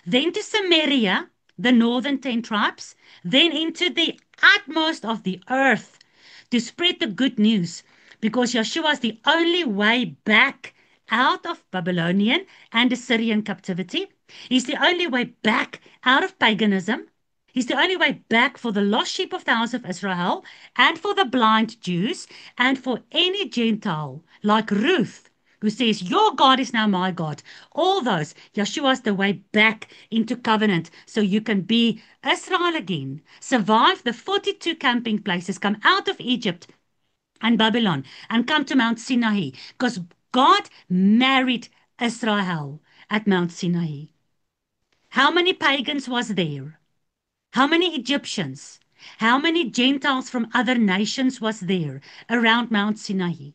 then to Samaria, the northern 10 tribes, then into the utmost of the earth to spread the good news, because Yeshua is the only way back out of Babylonian and Assyrian captivity. He's the only way back out of paganism. He's the only way back for the lost sheep of the house of Israel and for the blind Jews and for any Gentile like Ruth who says, your God is now my God. All those, Yeshua's the way back into covenant so you can be Israel again, survive the 42 camping places, come out of Egypt and Babylon and come to Mount Sinai because God married Israel at Mount Sinai. How many pagans was there? How many Egyptians? How many Gentiles from other nations was there around Mount Sinai?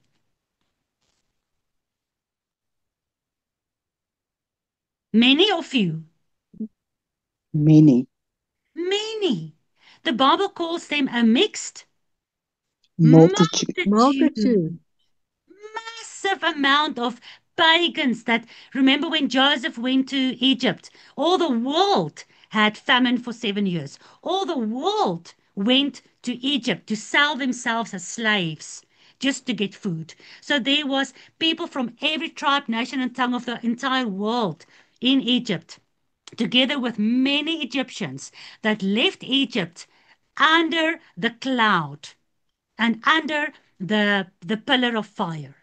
Many or few? Many. Many. The Bible calls them a mixed Multitude. Multitude. massive amount of pagans that, remember when Joseph went to Egypt, all the world had famine for 7 years. All the world went to Egypt to sell themselves as slaves just to get food. So there was people from every tribe, nation, and tongue of the entire world in Egypt, together with many Egyptians that left Egypt under the cloud and under the pillar of fire,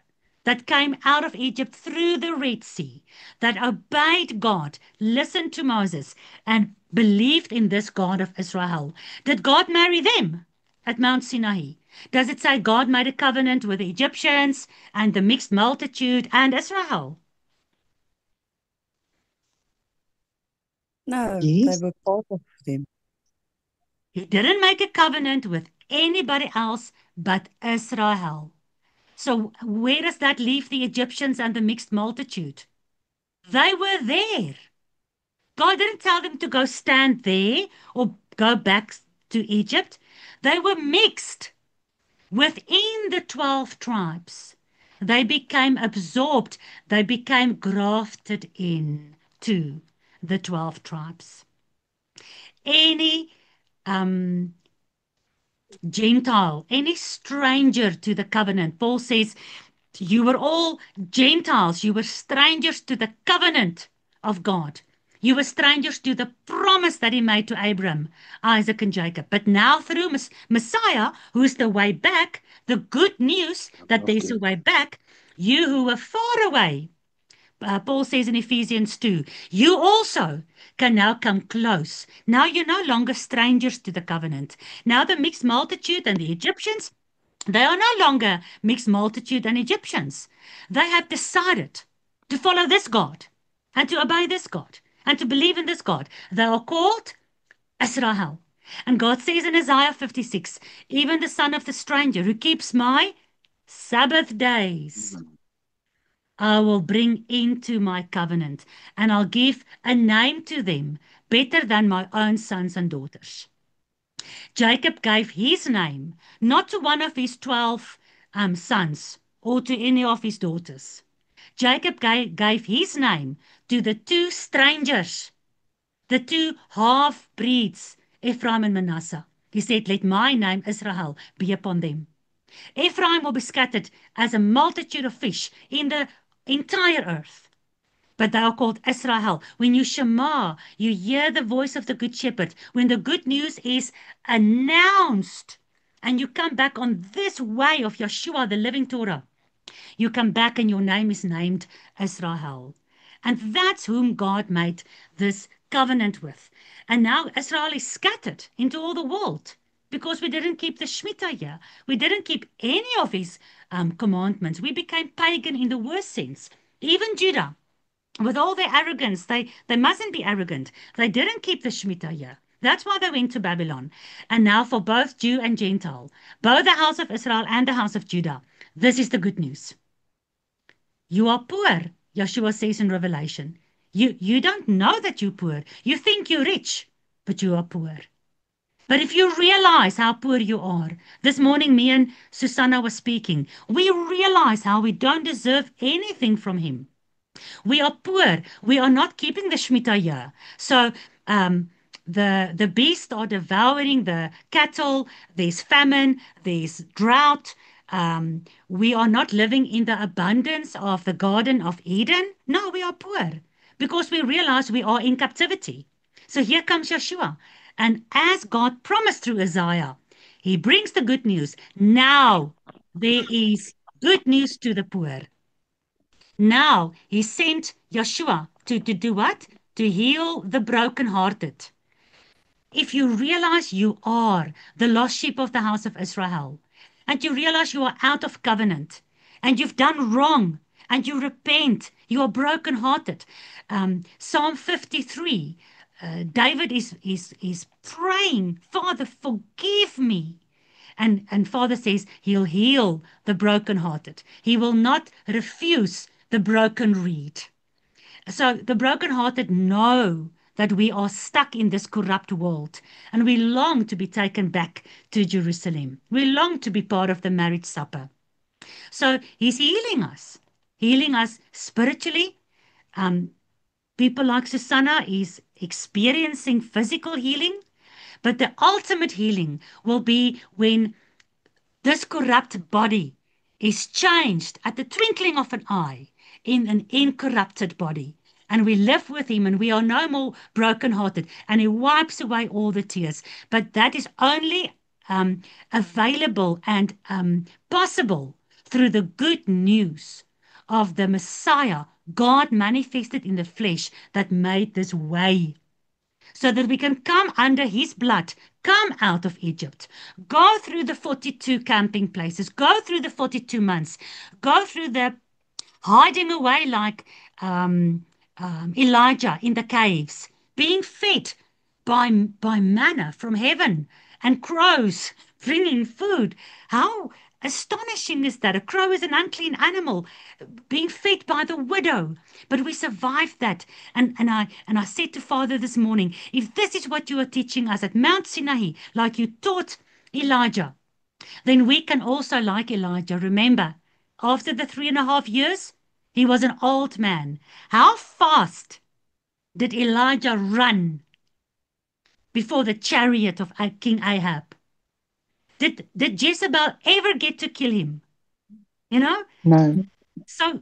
that came out of Egypt through the Red Sea, that obeyed God, listened to Moses, and believed in this God of Israel. Did God marry them at Mount Sinai? Does it say God made a covenant with the Egyptians and the mixed multitude and Israel? No, they Yes. were part of them. He didn't make a covenant with anybody else but Israel. So where does that leave the Egyptians and the mixed multitude? They were there. God didn't tell them to go stand there or go back to Egypt. They were mixed within the 12 tribes. They became absorbed. They became grafted in to the 12 tribes. Any Gentile, any stranger to the covenant, Paul says, you were all Gentiles. You were strangers to the covenant of God. You were strangers to the promise that he made to Abraham, Isaac, and Jacob. But now through Messiah, who is the way back, the good news that there's a way back, you who were far away, Paul says in Ephesians 2, you also can now come close. Now you're no longer strangers to the covenant. Now the mixed multitude and the Egyptians, they are no longer mixed multitude and Egyptians. They have decided to follow this God and to obey this God and to believe in this God. They are called Israel. And God says in Isaiah 56, even the son of the stranger who keeps my Sabbath days, I will bring into my covenant, and I'll give a name to them better than my own sons and daughters. Jacob gave his name not to one of his 12 sons or to any of his daughters. Jacob gave his name to the two strangers, the two half-breeds, Ephraim and Manasseh. He said, let my name, Israel, be upon them. Ephraim will be scattered as a multitude of fish in the entire earth. But they are called Israel. When you Shema, you hear the voice of the Good Shepherd. When the good news is announced, and you come back on this way of Yeshua, the living Torah, you come back and your name is named Israel. And that's whom God made this covenant with. And now Israel is scattered into all the world because we didn't keep the Shemitah here. We didn't keep any of his commandments. We became pagan in the worst sense. Even Judah, with all their arrogance, they mustn't be arrogant. They didn't keep the Shemitah here. That's why they went to Babylon. And now for both Jew and Gentile, both the house of Israel and the house of Judah, this is the good news. You are poor, Yeshua says in Revelation. You don't know that you're poor. You think you're rich, but you are poor. But if you realize how poor you are, this morning me and Susanna were speaking, we realize how we don't deserve anything from him. We are poor. We are not keeping the Shemitah year. So the beasts are devouring the cattle. There's famine. There's drought. We are not living in the abundance of the Garden of Eden. No, we are poor because we realize we are in captivity. So here comes Yeshua. And as God promised through Isaiah, he brings the good news. Now there is good news to the poor. Now he sent Yeshua to do what? To heal the brokenhearted. If you realize you are the lost sheep of the house of Israel, and you realize you are out of covenant, and you've done wrong, and you repent, you are brokenhearted. Psalm 53, David is praying, Father, forgive me. And Father says he'll heal the brokenhearted. He will not refuse the broken reed. So the brokenhearted know that we are stuck in this corrupt world and we long to be taken back to Jerusalem. We long to be part of the marriage supper. So he's healing us spiritually. People like Susanna is experiencing physical healing, but the ultimate healing will be when this corrupt body is changed at the twinkling of an eye in an incorrupted body. And we live with him and we are no more brokenhearted. And he wipes away all the tears. But that is only available and possible through the good news of the Messiah, God manifested in the flesh that made this way. So that we can come under his blood, come out of Egypt, go through the 42 camping places, go through the 42 months, go through the hiding away like Elijah in the caves, being fed by manna from heaven and crows bringing food. How astonishing is that? A crow is an unclean animal being fed by the widow. But we survived that. And I said to Father this morning, if this is what you are teaching us at Mount Sinai, like you taught Elijah, then we can also, like Elijah, remember, after the 3.5 years, he was an old man. How fast did Elijah run before the chariot of King Ahab? Did Jezebel ever get to kill him? You know? No. So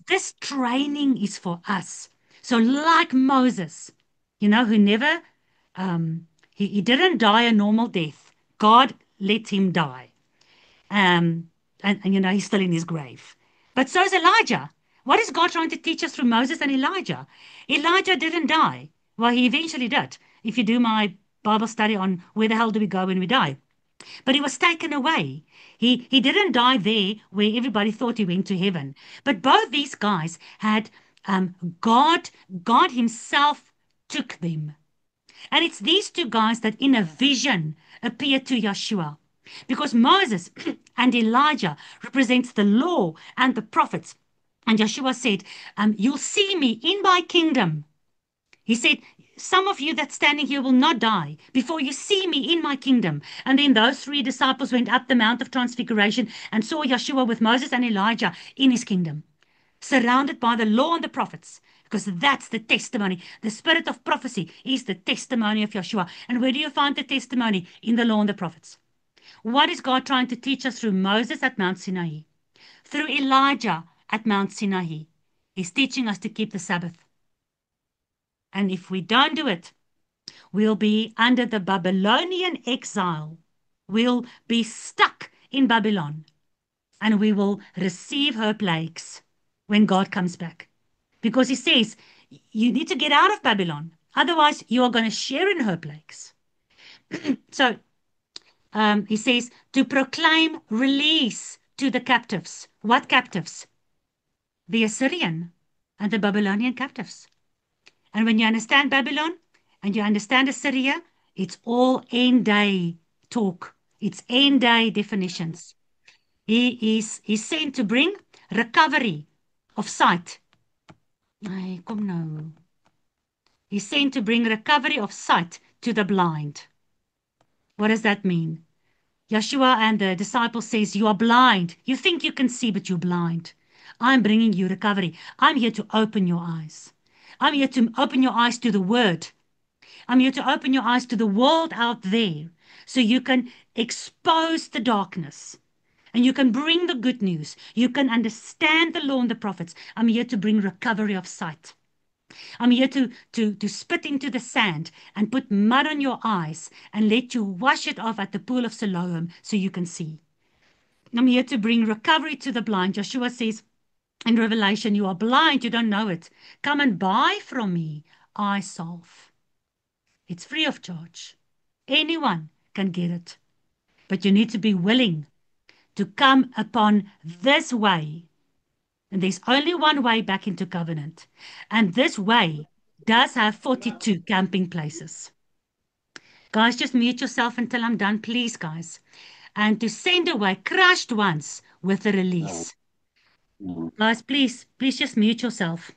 this training is for us. So like Moses, who never, he didn't die a normal death. God let him die. And he's still in his grave. But so is Elijah. What is God trying to teach us through Moses and Elijah? Elijah didn't die. Well, he eventually did. If you do my Bible study on where the hell do we go when we die? But he was taken away. He didn't die there where everybody thought he went to heaven. But both these guys had God himself took them. And it's these two guys that in a vision appear to Yeshua. Because Moses and Elijah represents the law and the prophets. And Yeshua said, you'll see me in my kingdom. He said, some of you that's standing here will not die before you see me in my kingdom. And then those 3 disciples went up the Mount of Transfiguration and saw Yeshua with Moses and Elijah in his kingdom, surrounded by the law and the prophets, because that's the testimony. The spirit of prophecy is the testimony of Yeshua. And where do you find the testimony? In the law and the prophets. What is God trying to teach us through Moses at Mount Sinai? Through Elijah at Mount Sinai? He's teaching us to keep the Sabbath. And if we don't do it, we'll be under the Babylonian exile. We'll be stuck in Babylon. And we will receive her plagues when God comes back. Because he says, you need to get out of Babylon. Otherwise, you are going to share in her plagues. So, he says, to proclaim release to the captives. What captives? The Assyrian and the Babylonian captives. And when you understand Babylon and you understand Assyria, it's all end day talk. It's end day definitions. He's sent to bring recovery of sight. Kom nou. He's sent to bring recovery of sight to the blind. What does that mean? Yeshua and the disciples says, you are blind. You think you can see, but you're blind. I'm bringing you recovery. I'm here to open your eyes. I'm here to open your eyes to the word. I'm here to open your eyes to the world out there so you can expose the darkness and you can bring the good news. You can understand the law and the prophets. I'm here to bring recovery of sight. I'm here to spit into the sand and put mud on your eyes and let you wash it off at the pool of Siloam so you can see. I'm here to bring recovery to the blind. Yeshua says, in Revelation, you are blind, you don't know it. Come and buy from me eye salve. It's free of charge. Anyone can get it. But you need to be willing to come upon this way. And there's only one way back into covenant. And this way does have 42 camping places. Guys, just mute yourself until I'm done, please, guys. And to send away crushed ones with a release. Guys, please just mute yourself.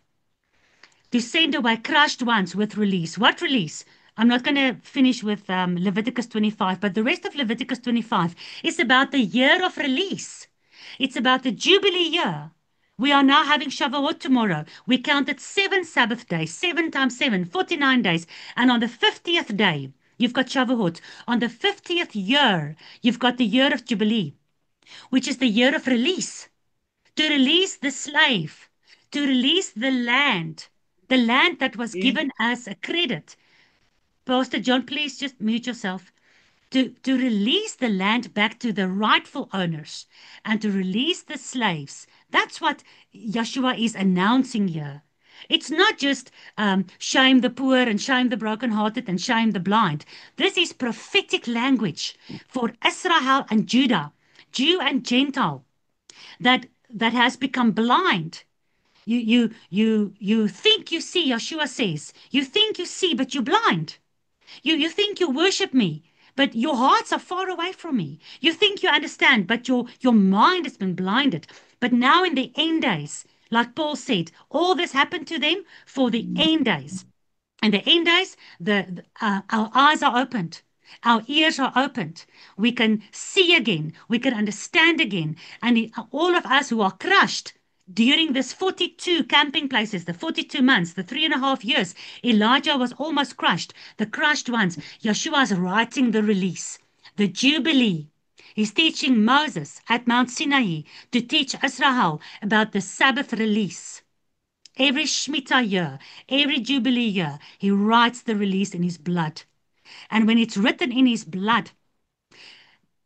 To send away crushed ones with release. What release? I'm not going to finish with Leviticus 25, but the rest of Leviticus 25 is about the year of release. It's about the Jubilee year. We are now having Shavuot tomorrow. We counted 7 Sabbath days, 7 times 7, 49 days. And on the 50th day, you've got Shavuot. On the 50th year, you've got the year of Jubilee, which is the year of release. To release the slave, to release the land that was given as a credit. Pastor John, please just mute yourself. To release the land back to the rightful owners and to release the slaves. That's what Yeshua is announcing here. It's not just shame the poor and shame the brokenhearted and shame the blind. This is prophetic language for Israel and Judah, Jew and Gentile, that has become blind. You think you see, Yeshua says. You think you see, but you're blind. You think you worship me, but your hearts are far away from me. You think you understand, but your mind has been blinded. But now in the end days, like Paul said, all this happened to them for the end days. In the end days, our eyes are opened. Our ears are opened. We can see again. We can understand again. And all of us who are crushed during this 42 camping places, the 42 months, the 3.5 years, Elijah was almost crushed. The crushed ones, Yeshua is writing the release, the Jubilee. He's teaching Moses at Mount Sinai to teach Israel about the Sabbath release. Every Shemitah year, every Jubilee year, he writes the release in his blood. And when it's written in his blood,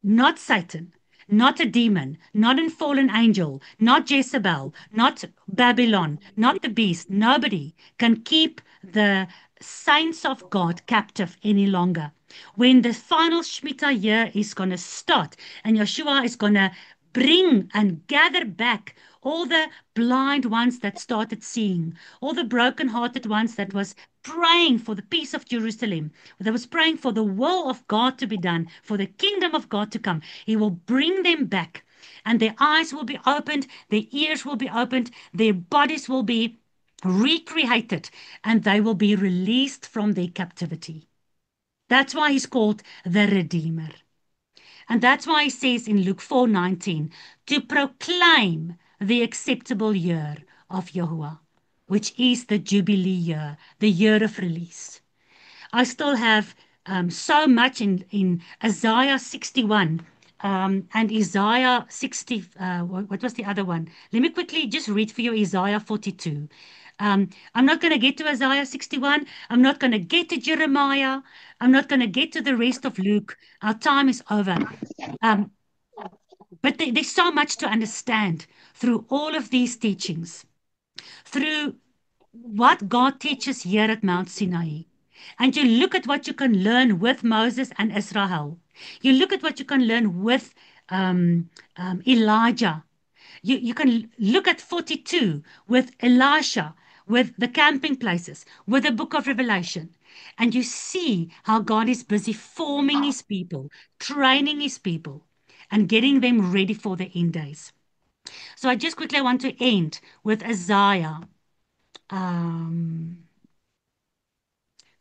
not Satan, not a demon, not a fallen angel, not Jezebel, not Babylon, not the beast, nobody can keep the saints of God captive any longer. When the final Shemitah year is going to start and Yeshua is going to bring and gather back all the blind ones that started seeing, all the broken-hearted ones that was praying for the peace of Jerusalem, that was praying for the will of God to be done, for the kingdom of God to come. He will bring them back, and their eyes will be opened, their ears will be opened, their bodies will be recreated, and they will be released from their captivity. That's why he's called the Redeemer. And that's why he says in Luke 4:19, to proclaim the acceptable year of Yahuwah, which is the Jubilee year, the year of release. I still have so much in Isaiah 61 and Isaiah 60. What was the other one? Let me quickly just read for you Isaiah 42. I'm not going to get to Isaiah 61. I'm not going to get to Jeremiah. I'm not going to get to the rest of Luke. Our time is over. But there's so much to understand through all of these teachings, through what God teaches here at Mount Sinai. And you look at what you can learn with Moses and Israel. You look at what you can learn with Elijah. You can look at 42 with Elisha, with the camping places, with the book of Revelation. And you see how God is busy forming his people, training his people, and getting them ready for the end days. So I just quickly want to end with Isaiah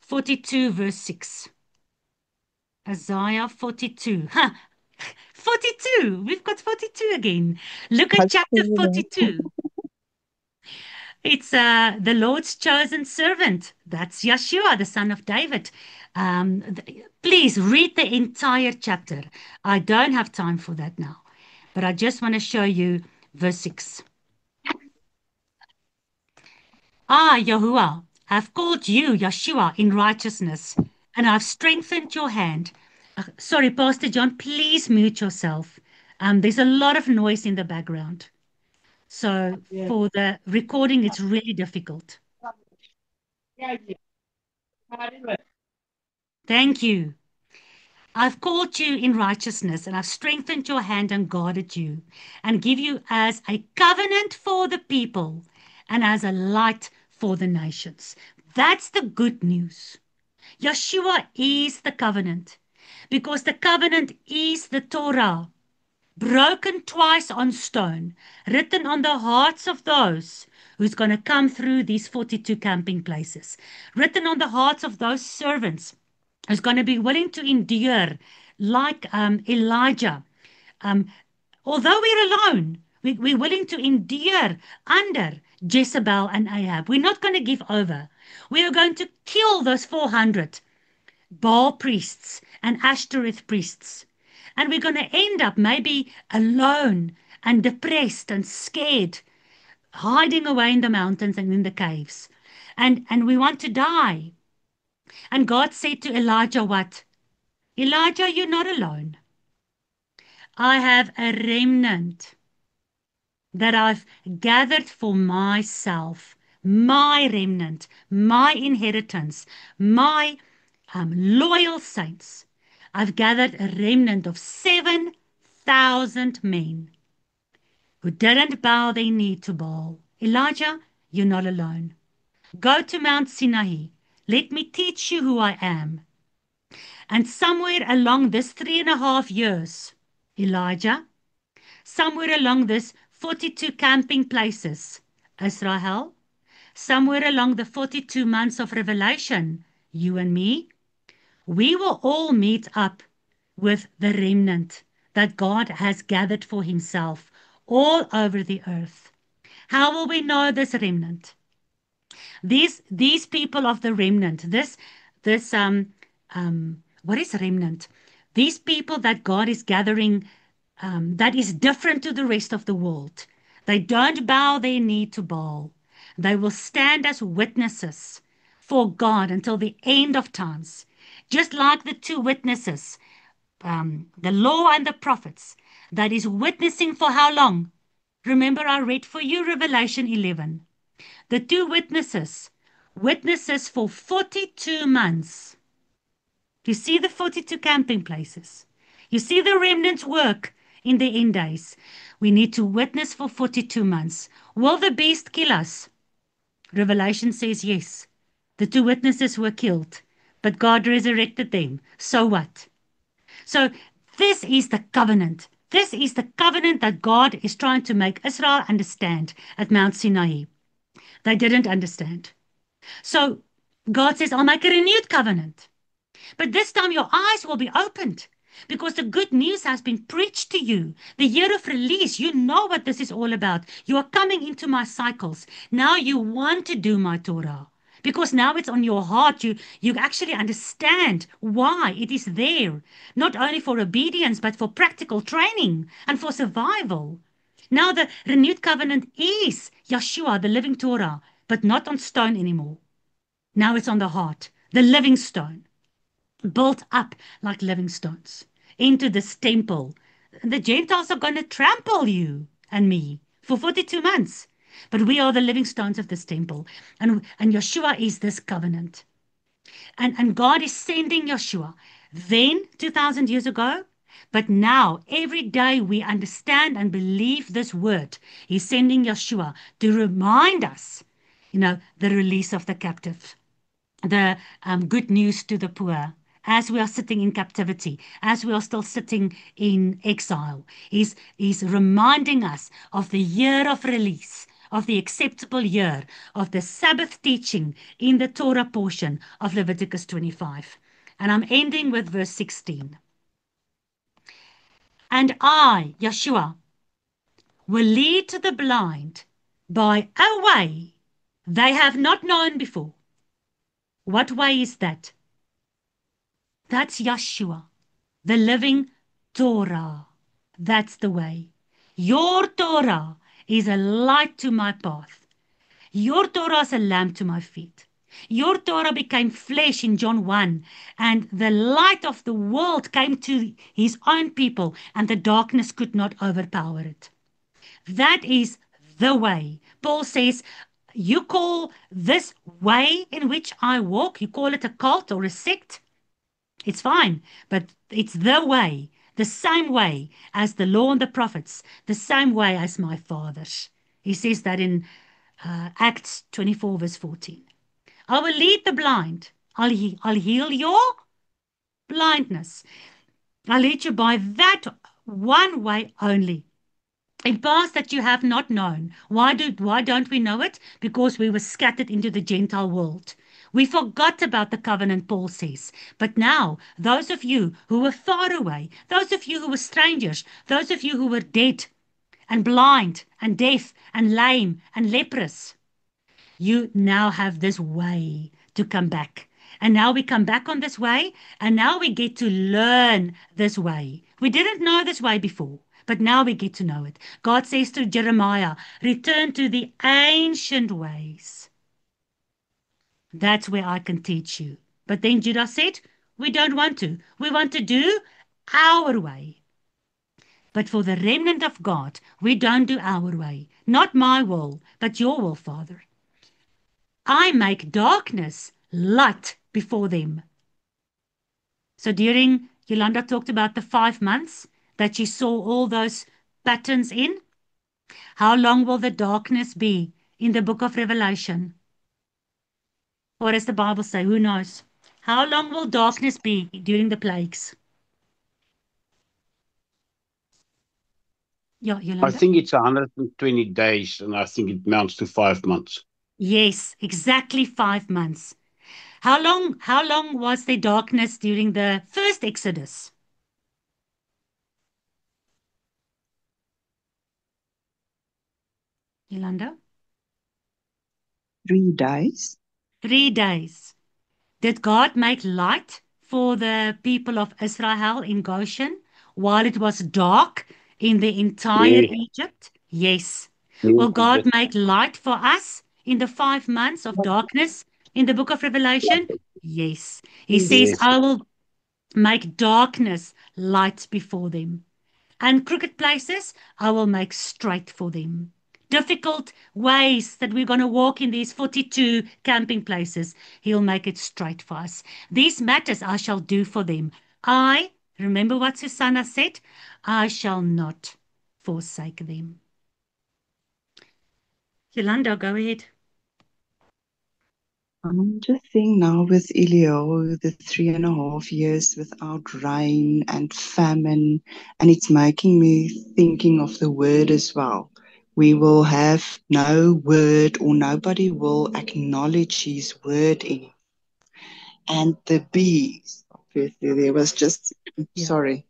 42 verse 6. Isaiah 42. 42. We've got 42 again. Look at chapter 42. It's the Lord's chosen servant. That's Yeshua, the son of David. Please read the entire chapter. I don't have time for that now, but I just want to show you verse 6. I, Yahuwah, have called you, Yeshua, in righteousness, and I've strengthened your hand. Sorry, Pastor John, please mute yourself. There's a lot of noise in the background. So for the recording, it's really difficult. Thank you. I've called you in righteousness, and I've strengthened your hand and guarded you, and give you as a covenant for the people and as a light for the nations. That's the good news. Yeshua is the covenant, because the covenant is the Torah, broken twice on stone, written on the hearts of those who's going to come through these 42 camping places, written on the hearts of those servants who's going to be willing to endure like Elijah. Although we're alone, we're willing to endure under Jezebel and Ahab. We're not going to give over. We are going to kill those 400 Baal priests and Ashtoreth priests. And we're going to end up maybe alone and depressed and scared, hiding away in the mountains and in the caves. And we want to die. And God said to Elijah what? Elijah, you're not alone. I have a remnant that I've gathered for myself, my remnant, my inheritance, my loyal saints. I've gathered a remnant of 7,000 men who didn't bow their knee to Baal. Elijah, you're not alone. Go to Mount Sinai. Let me teach you who I am. And somewhere along this 3.5 years, Elijah, somewhere along this 42 camping places, Israel, somewhere along the 42 months of revelation, you and me, we will all meet up with the remnant that God has gathered for himself all over the earth. How will we know this remnant? These people of the remnant, what is remnant? These people that God is gathering, that is different to the rest of the world. They don't bow their knee to Baal. They will stand as witnesses for God until the end of times. Just like the two witnesses, the law and the prophets, that is witnessing for how long? Remember, I read for you Revelation 11. The two witnesses for 42 months. You see the 42 camping places. You see the remnant's work in the end days. We need to witness for 42 months. Will the beast kill us? Revelation says yes. The two witnesses were killed, but God resurrected them. So what? So this is the covenant. This is the covenant that God is trying to make Israel understand at Mount Sinai. They didn't understand. So God says, I'll make a renewed covenant. But this time your eyes will be opened because the good news has been preached to you. The year of release, you know what this is all about. You are coming into my cycles. Now you want to do my Torah because now it's on your heart. You actually understand why it is there, not only for obedience, but for practical training and for survival. Now the renewed covenant is Yeshua, the living Torah, but not on stone anymore. Now it's on the heart, the living stone, built up like living stones into this temple. The Gentiles are going to trample you and me for 42 months. But we are the living stones of this temple. And Yeshua is this covenant. And God is sending Yeshua. Then, 2,000 years ago, but now, every day we understand and believe this word. He's sending Yeshua to remind us, the release of the captive, the good news to the poor, as we are sitting in captivity, as we are still sitting in exile. He's reminding us of the year of release, of the acceptable year, of the Sabbath teaching in the Torah portion of Leviticus 25. And I'm ending with verse 16. And I, Yeshua, will lead the blind by a way they have not known before. What way is that? That's Yeshua, the living Torah. That's the way. Your Torah is a light to my path. Your Torah is a lamp to my feet. Your Torah became flesh in John 1, and the light of the world came to his own people, and the darkness could not overpower it. That is the way. Paul says, you call this way in which I walk, you call it a cult or a sect. It's fine, but it's the way, the same way as the law and the prophets, the same way as my fathers. He says that in Acts 24, verse 14. I will lead the blind. I'll heal your blindness. I'll lead you by that one way only. In paths that you have not known. Why don't we know it? Because we were scattered into the Gentile world. We forgot about the covenant, Paul says. But now, those of you who were far away, those of you who were strangers, those of you who were dead and blind and deaf and lame and leprous, you now have this way to come back. And now we come back on this way, and now we get to learn this way. We didn't know this way before, but now we get to know it. God says to Jeremiah, return to the ancient ways. That's where I can teach you. But then Judah said, we don't want to. We want to do our way. But for the remnant of God, we don't do our way. Not my will, but your will, Father. I make darkness light before them. So Yolanda talked about the 5 months that she saw all those patterns in. How long will the darkness be in the book of Revelation? What does the Bible say? Who knows? How long will darkness be during the plagues? Yeah, I Yolanda? think it's 120 days, and I think it amounts to 5 months. Yes, exactly 5 months. How long was the darkness during the first Exodus? Yolanda? 3 days. 3 days. Did God make light for the people of Israel in Goshen while it was dark in the entire Yes, Egypt? Yes. yes, Will he God did. make light for us in the 5 months of darkness in the book of Revelation? Yes. He says, Yes. I will make darkness light before them, and crooked places I will make straight for them. Difficult ways that we're going to walk in these 42 camping places, He'll make it straight for us. These matters I shall do for them. Remember what Susanna said, I shall not forsake them. Yolanda, go ahead. I'm just seeing now with Eliyahu, the 3.5 years without rain and famine, and it's making me thinking of the word as well. We will have no word, or nobody will acknowledge his word in it. And the bees, obviously, there was just, Yeah. sorry,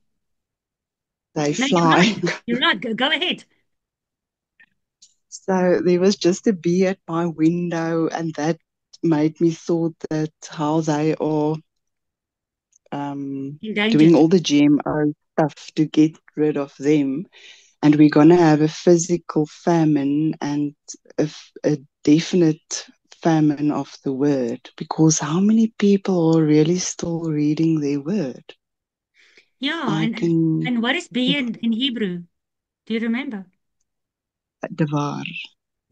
they No, you're fly. right. You're right. Go ahead. So there was just a bee at my window, and that made me thought that how they are doing Endangered. all the GMO stuff to get rid of them. And we're going to have a physical famine and a definite famine of the word, because how many people are really still reading their word? Yeah, I and, and, can, and what is be in Hebrew? Do you remember? Devar.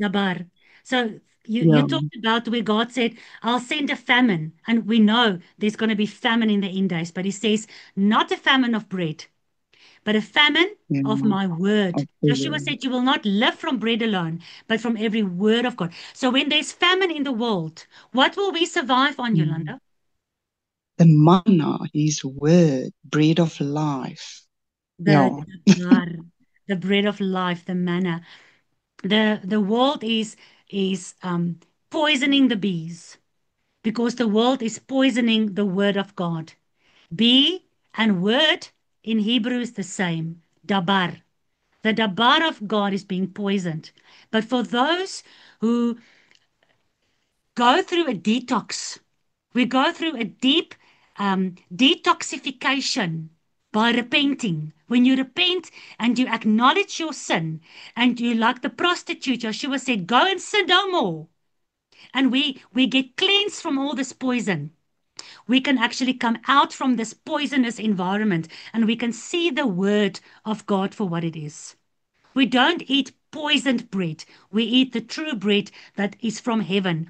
Dabar. So you Yeah. talked about where God said, I'll send a famine. And we know there's going to be famine in the end days. But he says, not a famine of bread, but a famine Yeah, of my word. of the Joshua word. said, you will not live from bread alone, but from every word of God. So when there's famine in the world, what will we survive on, Mm. Yolanda? The manna, his word, bread of life. The Yeah. dabar, the bread of life, the manna. The world is poisoning the bees, because the world is poisoning the word of God. Bee and word in Hebrew is the same, dabar. The dabar of God is being poisoned. But for those who go through a detox, we go through a deep detoxification by repenting. When you repent and you acknowledge your sin, and you, like the prostitute, Joshua said, go and sin no more. And we get cleansed from all this poison. We can actually come out from this poisonous environment, and we can see the word of God for what it is. We don't eat poisoned bread. We eat the true bread that is from heaven.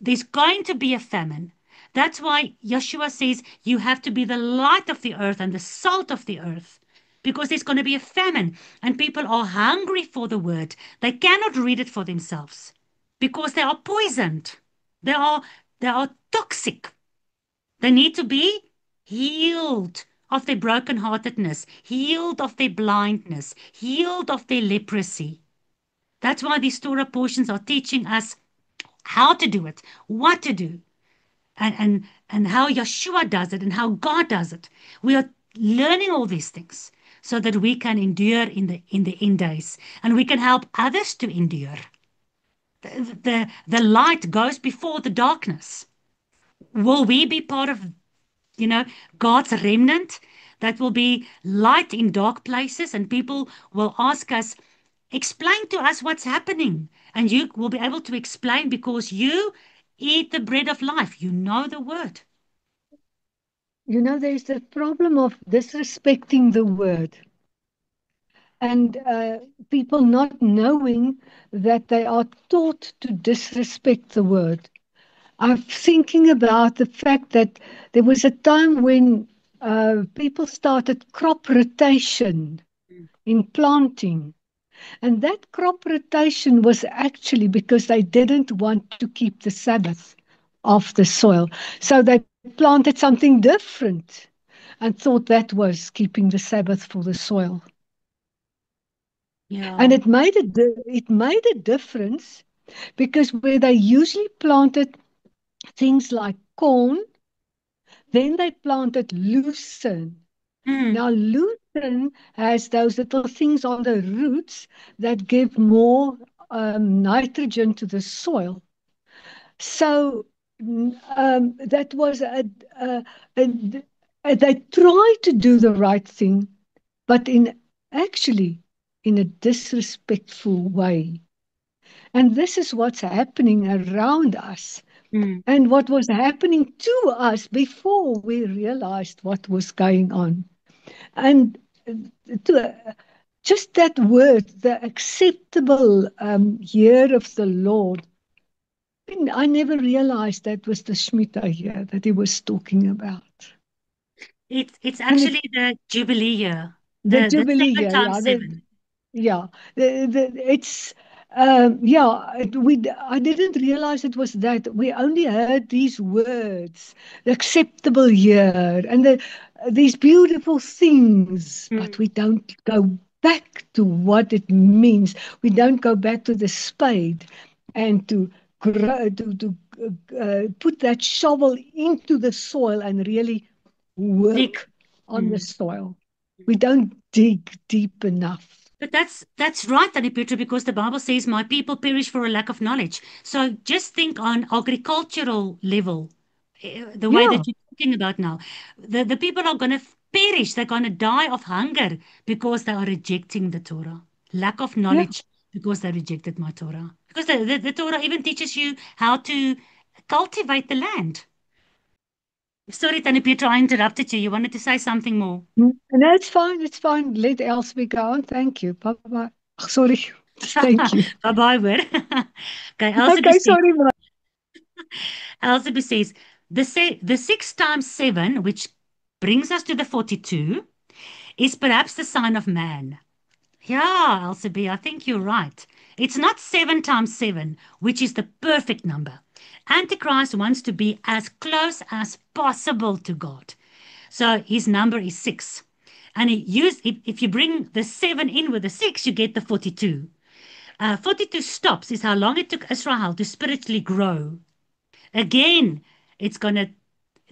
There's going to be a famine. That's why Yeshua says you have to be the light of the earth and the salt of the earth, because there's going to be a famine and people are hungry for the word. They cannot read it for themselves because they are poisoned. They are toxic. They need to be healed of their brokenheartedness, healed of their blindness, healed of their leprosy. That's why these Torah portions are teaching us how to do it, what to do, and how Yeshua does it and how God does it. We are learning all these things so that we can endure in the end days, and we can help others to endure. The light goes before the darkness. Will we be part of, God's remnant that will be light in dark places, and people will ask us, explain to us what's happening. And you will be able to explain because you eat the bread of life. You know the word. You know, there's the problem of disrespecting the word, and people not knowing that they are taught to disrespect the word. I'm thinking about the fact that there was a time when people started crop rotation in planting. And that crop rotation was actually because they didn't want to keep the Sabbath off the soil. So they planted something different and thought that was keeping the Sabbath for the soil. Yeah. And it made a difference because where they usually planted things like corn, then they planted lucerne. Mm. Now, lucerne has those little things on the roots that give more nitrogen to the soil. So that was they tried to do the right thing, but actually in a disrespectful way. And this is what's happening around us. Mm. And what was happening to us before we realized what was going on. And just that word, the acceptable year of the Lord, I never realized that was the Shemitah year that he was talking about. It's And actually the Jubilee year, the the Jubilee 7 year, times yeah, 7. yeah, it's I didn't realize it was that. We only heard these words, the acceptable year, and these beautiful things, but we don't go back to what it means. We don't go back to the spade and to put that shovel into the soil and really work Dig. on the soil. We don't dig deep enough. But that's right, Tannie Petra, because the Bible says, "My people perish for a lack of knowledge." So just think on agricultural level, the way Yeah, that you're talking about now. The people are going to perish. They're going to die of hunger because they are rejecting the Torah. Lack of yeah. knowledge because they rejected my Torah. Because the Torah even teaches you how to cultivate the land. Sorry, Tannie Petra, I interrupted you. You wanted to say something more. No, it's fine. It's fine. Let Elsie go on. Thank you. Bye bye. Sorry. Thank you. Bye-bye, hoor. Okay, Okay, sorry, ma. Elzebeth says, the 6 times 7, which brings us to the 42, is perhaps the sign of man. Yeah, Elzebeth, I think you're right. It's not 7 times 7, which is the perfect number. Antichrist wants to be as close as possible to God. So his number is 6. And if you bring the 7 in with the 6, you get the 42. 42 stops is how long it took Israel to spiritually grow. Again,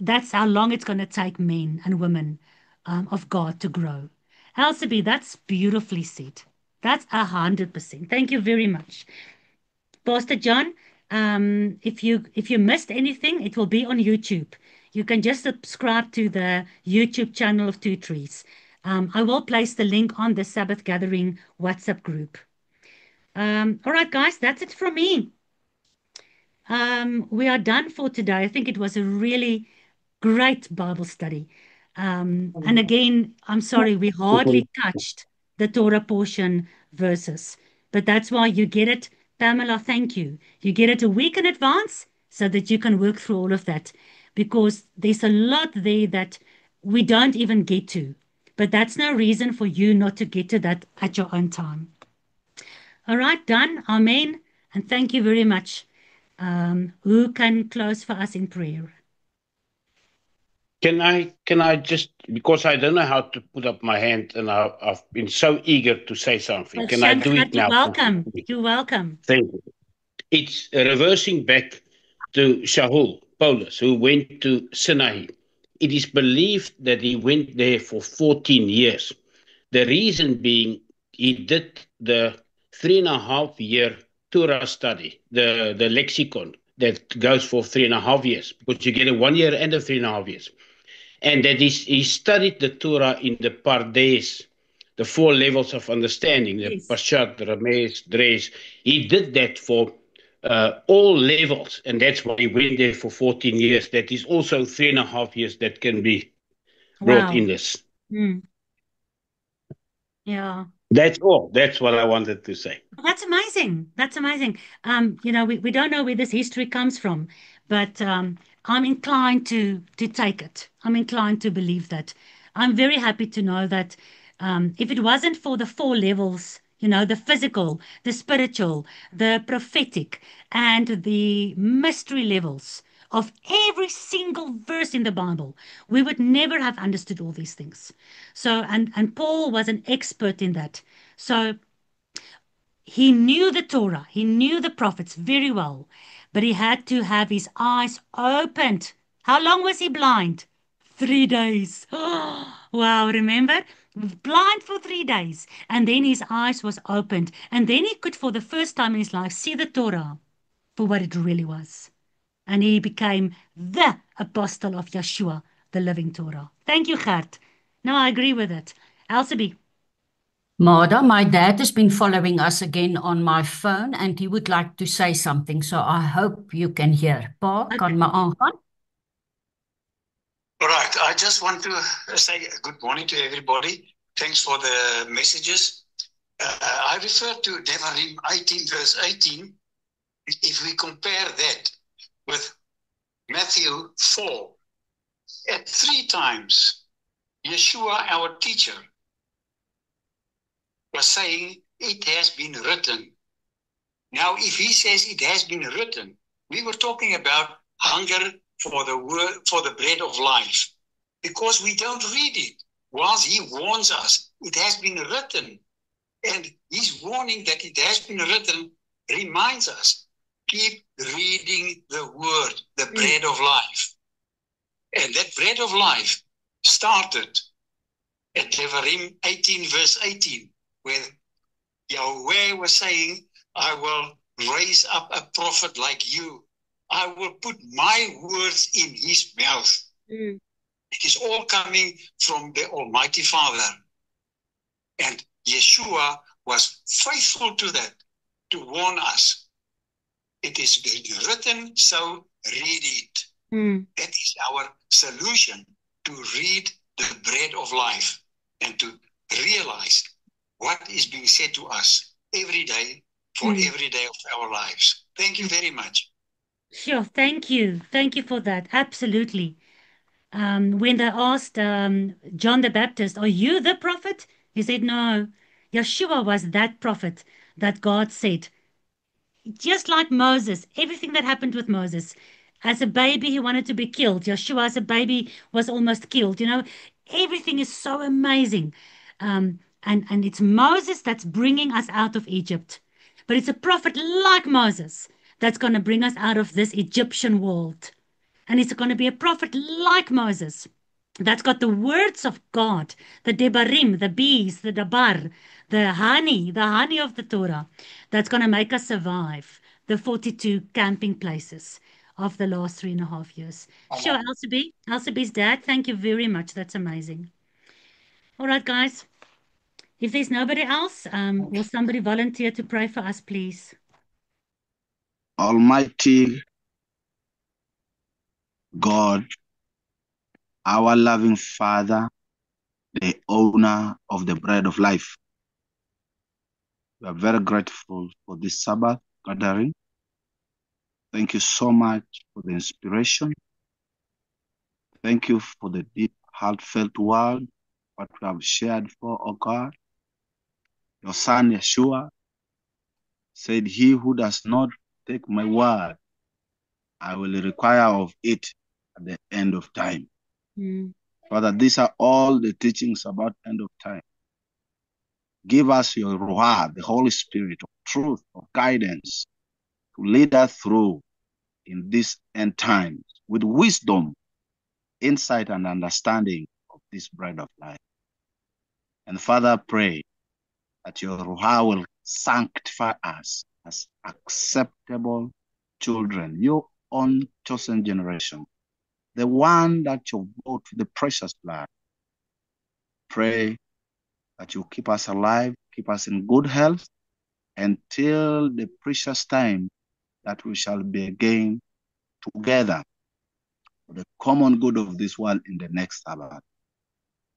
that's how long it's gonna take men and women of God to grow. Elsaby, that's beautifully said. That's 100%. Thank you very much. Pastor John, if you missed anything, it will be on YouTube. You can just subscribe to the YouTube channel of Two Trees. I will place the link on the Sabbath Gathering WhatsApp group. All right, guys, that's it from me. We are done for today. I think it was a really great Bible study. And again, I'm sorry, we hardly touched the Torah portion verses, but that's why you get it. Pamela, thank you. You get it a week in advance so that you can work through all of that because there's a lot there that we don't even get to. But that's no reason for you not to get to that at your own time. All right, done. Amen. And thank you very much. Who can close for us in prayer? Can I just, because I don't know how to put up my hand and I've been so eager to say something. Can I do it now? You're welcome. You're welcome. Thank you. It's reversing back to Shaul, Paulus, who went to Sinai. It is believed that he went there for 14 years. The reason being he did the 3.5 year Torah study, the lexicon that goes for 3.5 years, because you get a 1 year and a 3.5 years. And that is, he studied the Torah in the Pardes, the 4 levels of understanding, the Pashat, Ramesh, Dres. He did that for all levels, and that's why he went there for 14 years. That is also 3.5 years that can be brought in this. Yeah. That's all. That's what I wanted to say. That's amazing. That's amazing. We don't know where this history comes from, but I'm inclined to take it. I'm inclined to believe that. I'm very happy to know that if it wasn't for the 4 levels, the physical, the spiritual, the prophetic, and the mystery levels of every single verse in the Bible, we would never have understood all these things. So, and Paul was an expert in that. So he knew the Torah, he knew the prophets very well, but he had to have his eyes opened. How long was he blind? 3 days. Wow, remember? Blind for 3 days. And then his eyes was opened. And then he could, for the first time in his life, see the Torah for what it really was. And he became the apostle of Yeshua, the living Torah. Thank you, Gert. No, I agree with it. Elsabe. Marda, my dad has been following us again on my phone and he would like to say something. So I hope you can hear. Pa, kan maar aangaan? All right. I just want to say good morning to everybody. Thanks for the messages. I refer to Devarim 18, verse 18. If we compare that with Matthew 4, at 3 times, Yeshua, our teacher, was saying, it has been written. Now, if he says it has been written, we were talking about hunger for the word, for the bread of life, because we don't read it. Whilst he warns us, it has been written. And his warning that it has been written reminds us, keep reading the word, the bread of life. And that bread of life started at Devarim 18, verse 18, where Yahweh was saying, I will raise up a prophet like you. I will put my words in his mouth. It is all coming from the Almighty Father. And Yeshua was faithful to that, to warn us. It is written, so read it. That is our solution, to read the bread of life and to realize what is being said to us every day for every day of our lives. Thank you very much. Sure, thank you. Thank you for that. Absolutely. When they asked John the Baptist, are you the prophet? He said, no. Yeshua was that prophet that God said. Just like Moses, everything that happened with Moses. As a baby, he wanted to be killed. Yeshua, as a baby, was almost killed. You know, everything is so amazing. And it's Moses that's bringing us out of Egypt. But it's a prophet like Moses that's going to bring us out of this Egyptian world. And it's going to be a prophet like Moses that's got the words of God, the Debarim, the bees, the Dabar, the honey of the Torah, that's going to make us survive the 42 camping places of the last 3.5 years. Sure, Elsabe's dad, thank you very much. That's amazing. All right, guys. If there's nobody else, will somebody volunteer to pray for us, please? Almighty God, our loving Father, the owner of the bread of life, we are very grateful for this Sabbath gathering. Thank you so much for the inspiration. Thank you for the deep, heartfelt word, what we have shared for, oh God. Your son Yeshua said, he who does not take my word, I will require of it at the end of time. Father, these are all the teachings about end of time. Give us your Ruah, the Holy Spirit of truth, of guidance, to lead us through in this end times with wisdom, insight, and understanding of this bread of life. And Father, I pray that your Ruah will sanctify us as acceptable children, your own chosen generation, the one that you bought with the precious blood. Pray that you keep us alive, keep us in good health until the precious time that we shall be again together for the common good of this world in the next Sabbath.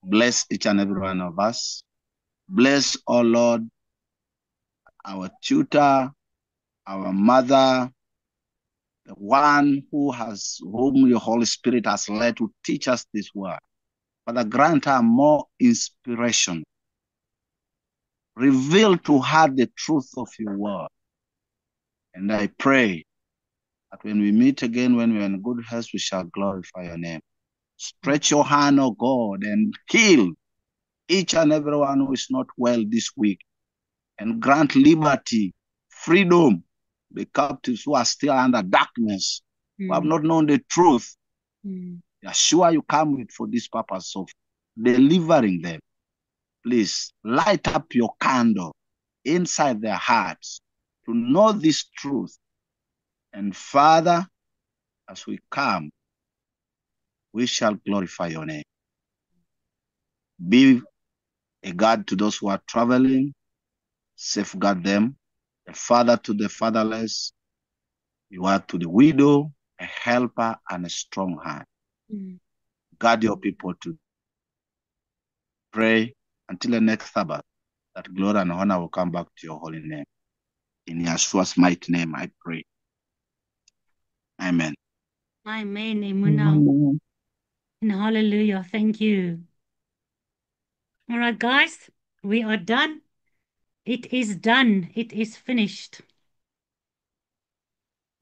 Bless each and every one of us. Bless, oh Lord, our tutor, our mother, the one whom your Holy Spirit has led to teach us this word. Father, grant her more inspiration. Reveal to her the truth of your word. And I pray But when we meet again, when we're in good health, we shall glorify your name. Stretch your hand, O God, and heal each and everyone who is not well this week, and grant liberty, freedom, the captives who are still under darkness, who have not known the truth. Yeshua, you come with for this purpose of delivering them. Please light up your candle inside their hearts to know this truth. And Father, as we come, we shall glorify your name. Be a guide to those who are traveling, safeguard them, a father to the fatherless. You are to the widow, a helper and a strong hand. Guard your people to pray until the next Sabbath, that glory and honor will come back to your holy name. In Yeshua's mighty name, I pray. Amen. Amen. Emunah. And hallelujah. Thank you. All right, guys, we are done. It is done. It is finished.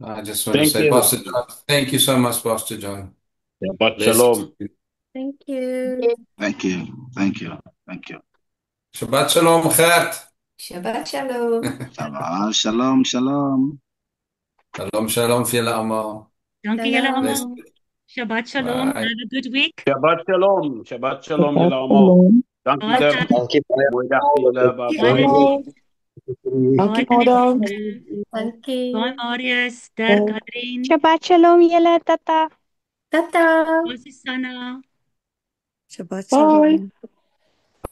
I just want to Thank say, you. Pastor John, thank you so much, Pastor John. Shabbat Blessings shalom. to you. Thank you. Thank you. Thank you. Thank you. Shabbat shalom, Gert. Shabbat shalom. Shabbat shalom, shalom. Shalom, shalom vir julle almal. Dankie julle Shalom. almal. Shabbat shalom. Bye. Have a good week. Shabbat shalom. Shabbat shalom Shabbat julle almal. shalom. Dankie Bye, Dirk. guys. Dankie baie. Mooi dag vir julle. Bye Bye, bye. Denise. Dankie, Bye, Mada. Denise. Dankie. Bye, Marius. Dirk, Adrien. Shabbat shalom julle, tata. Tata. Bye, Susanna. Shabbat Bye. shalom.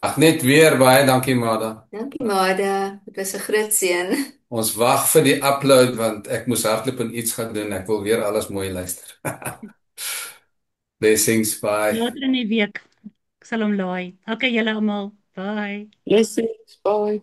Ag net weer baie dankie, Mada. Dankie, Mada. Dit was 'n groot seën. Ons wag vir die upload want ek moes hardloop en iets gaan doen. Ek wil weer alles mooi luister. Blessings, bye. Later in die week. Ek sal hom laai. Okay, julle almal. Bye. Blessings. Bye.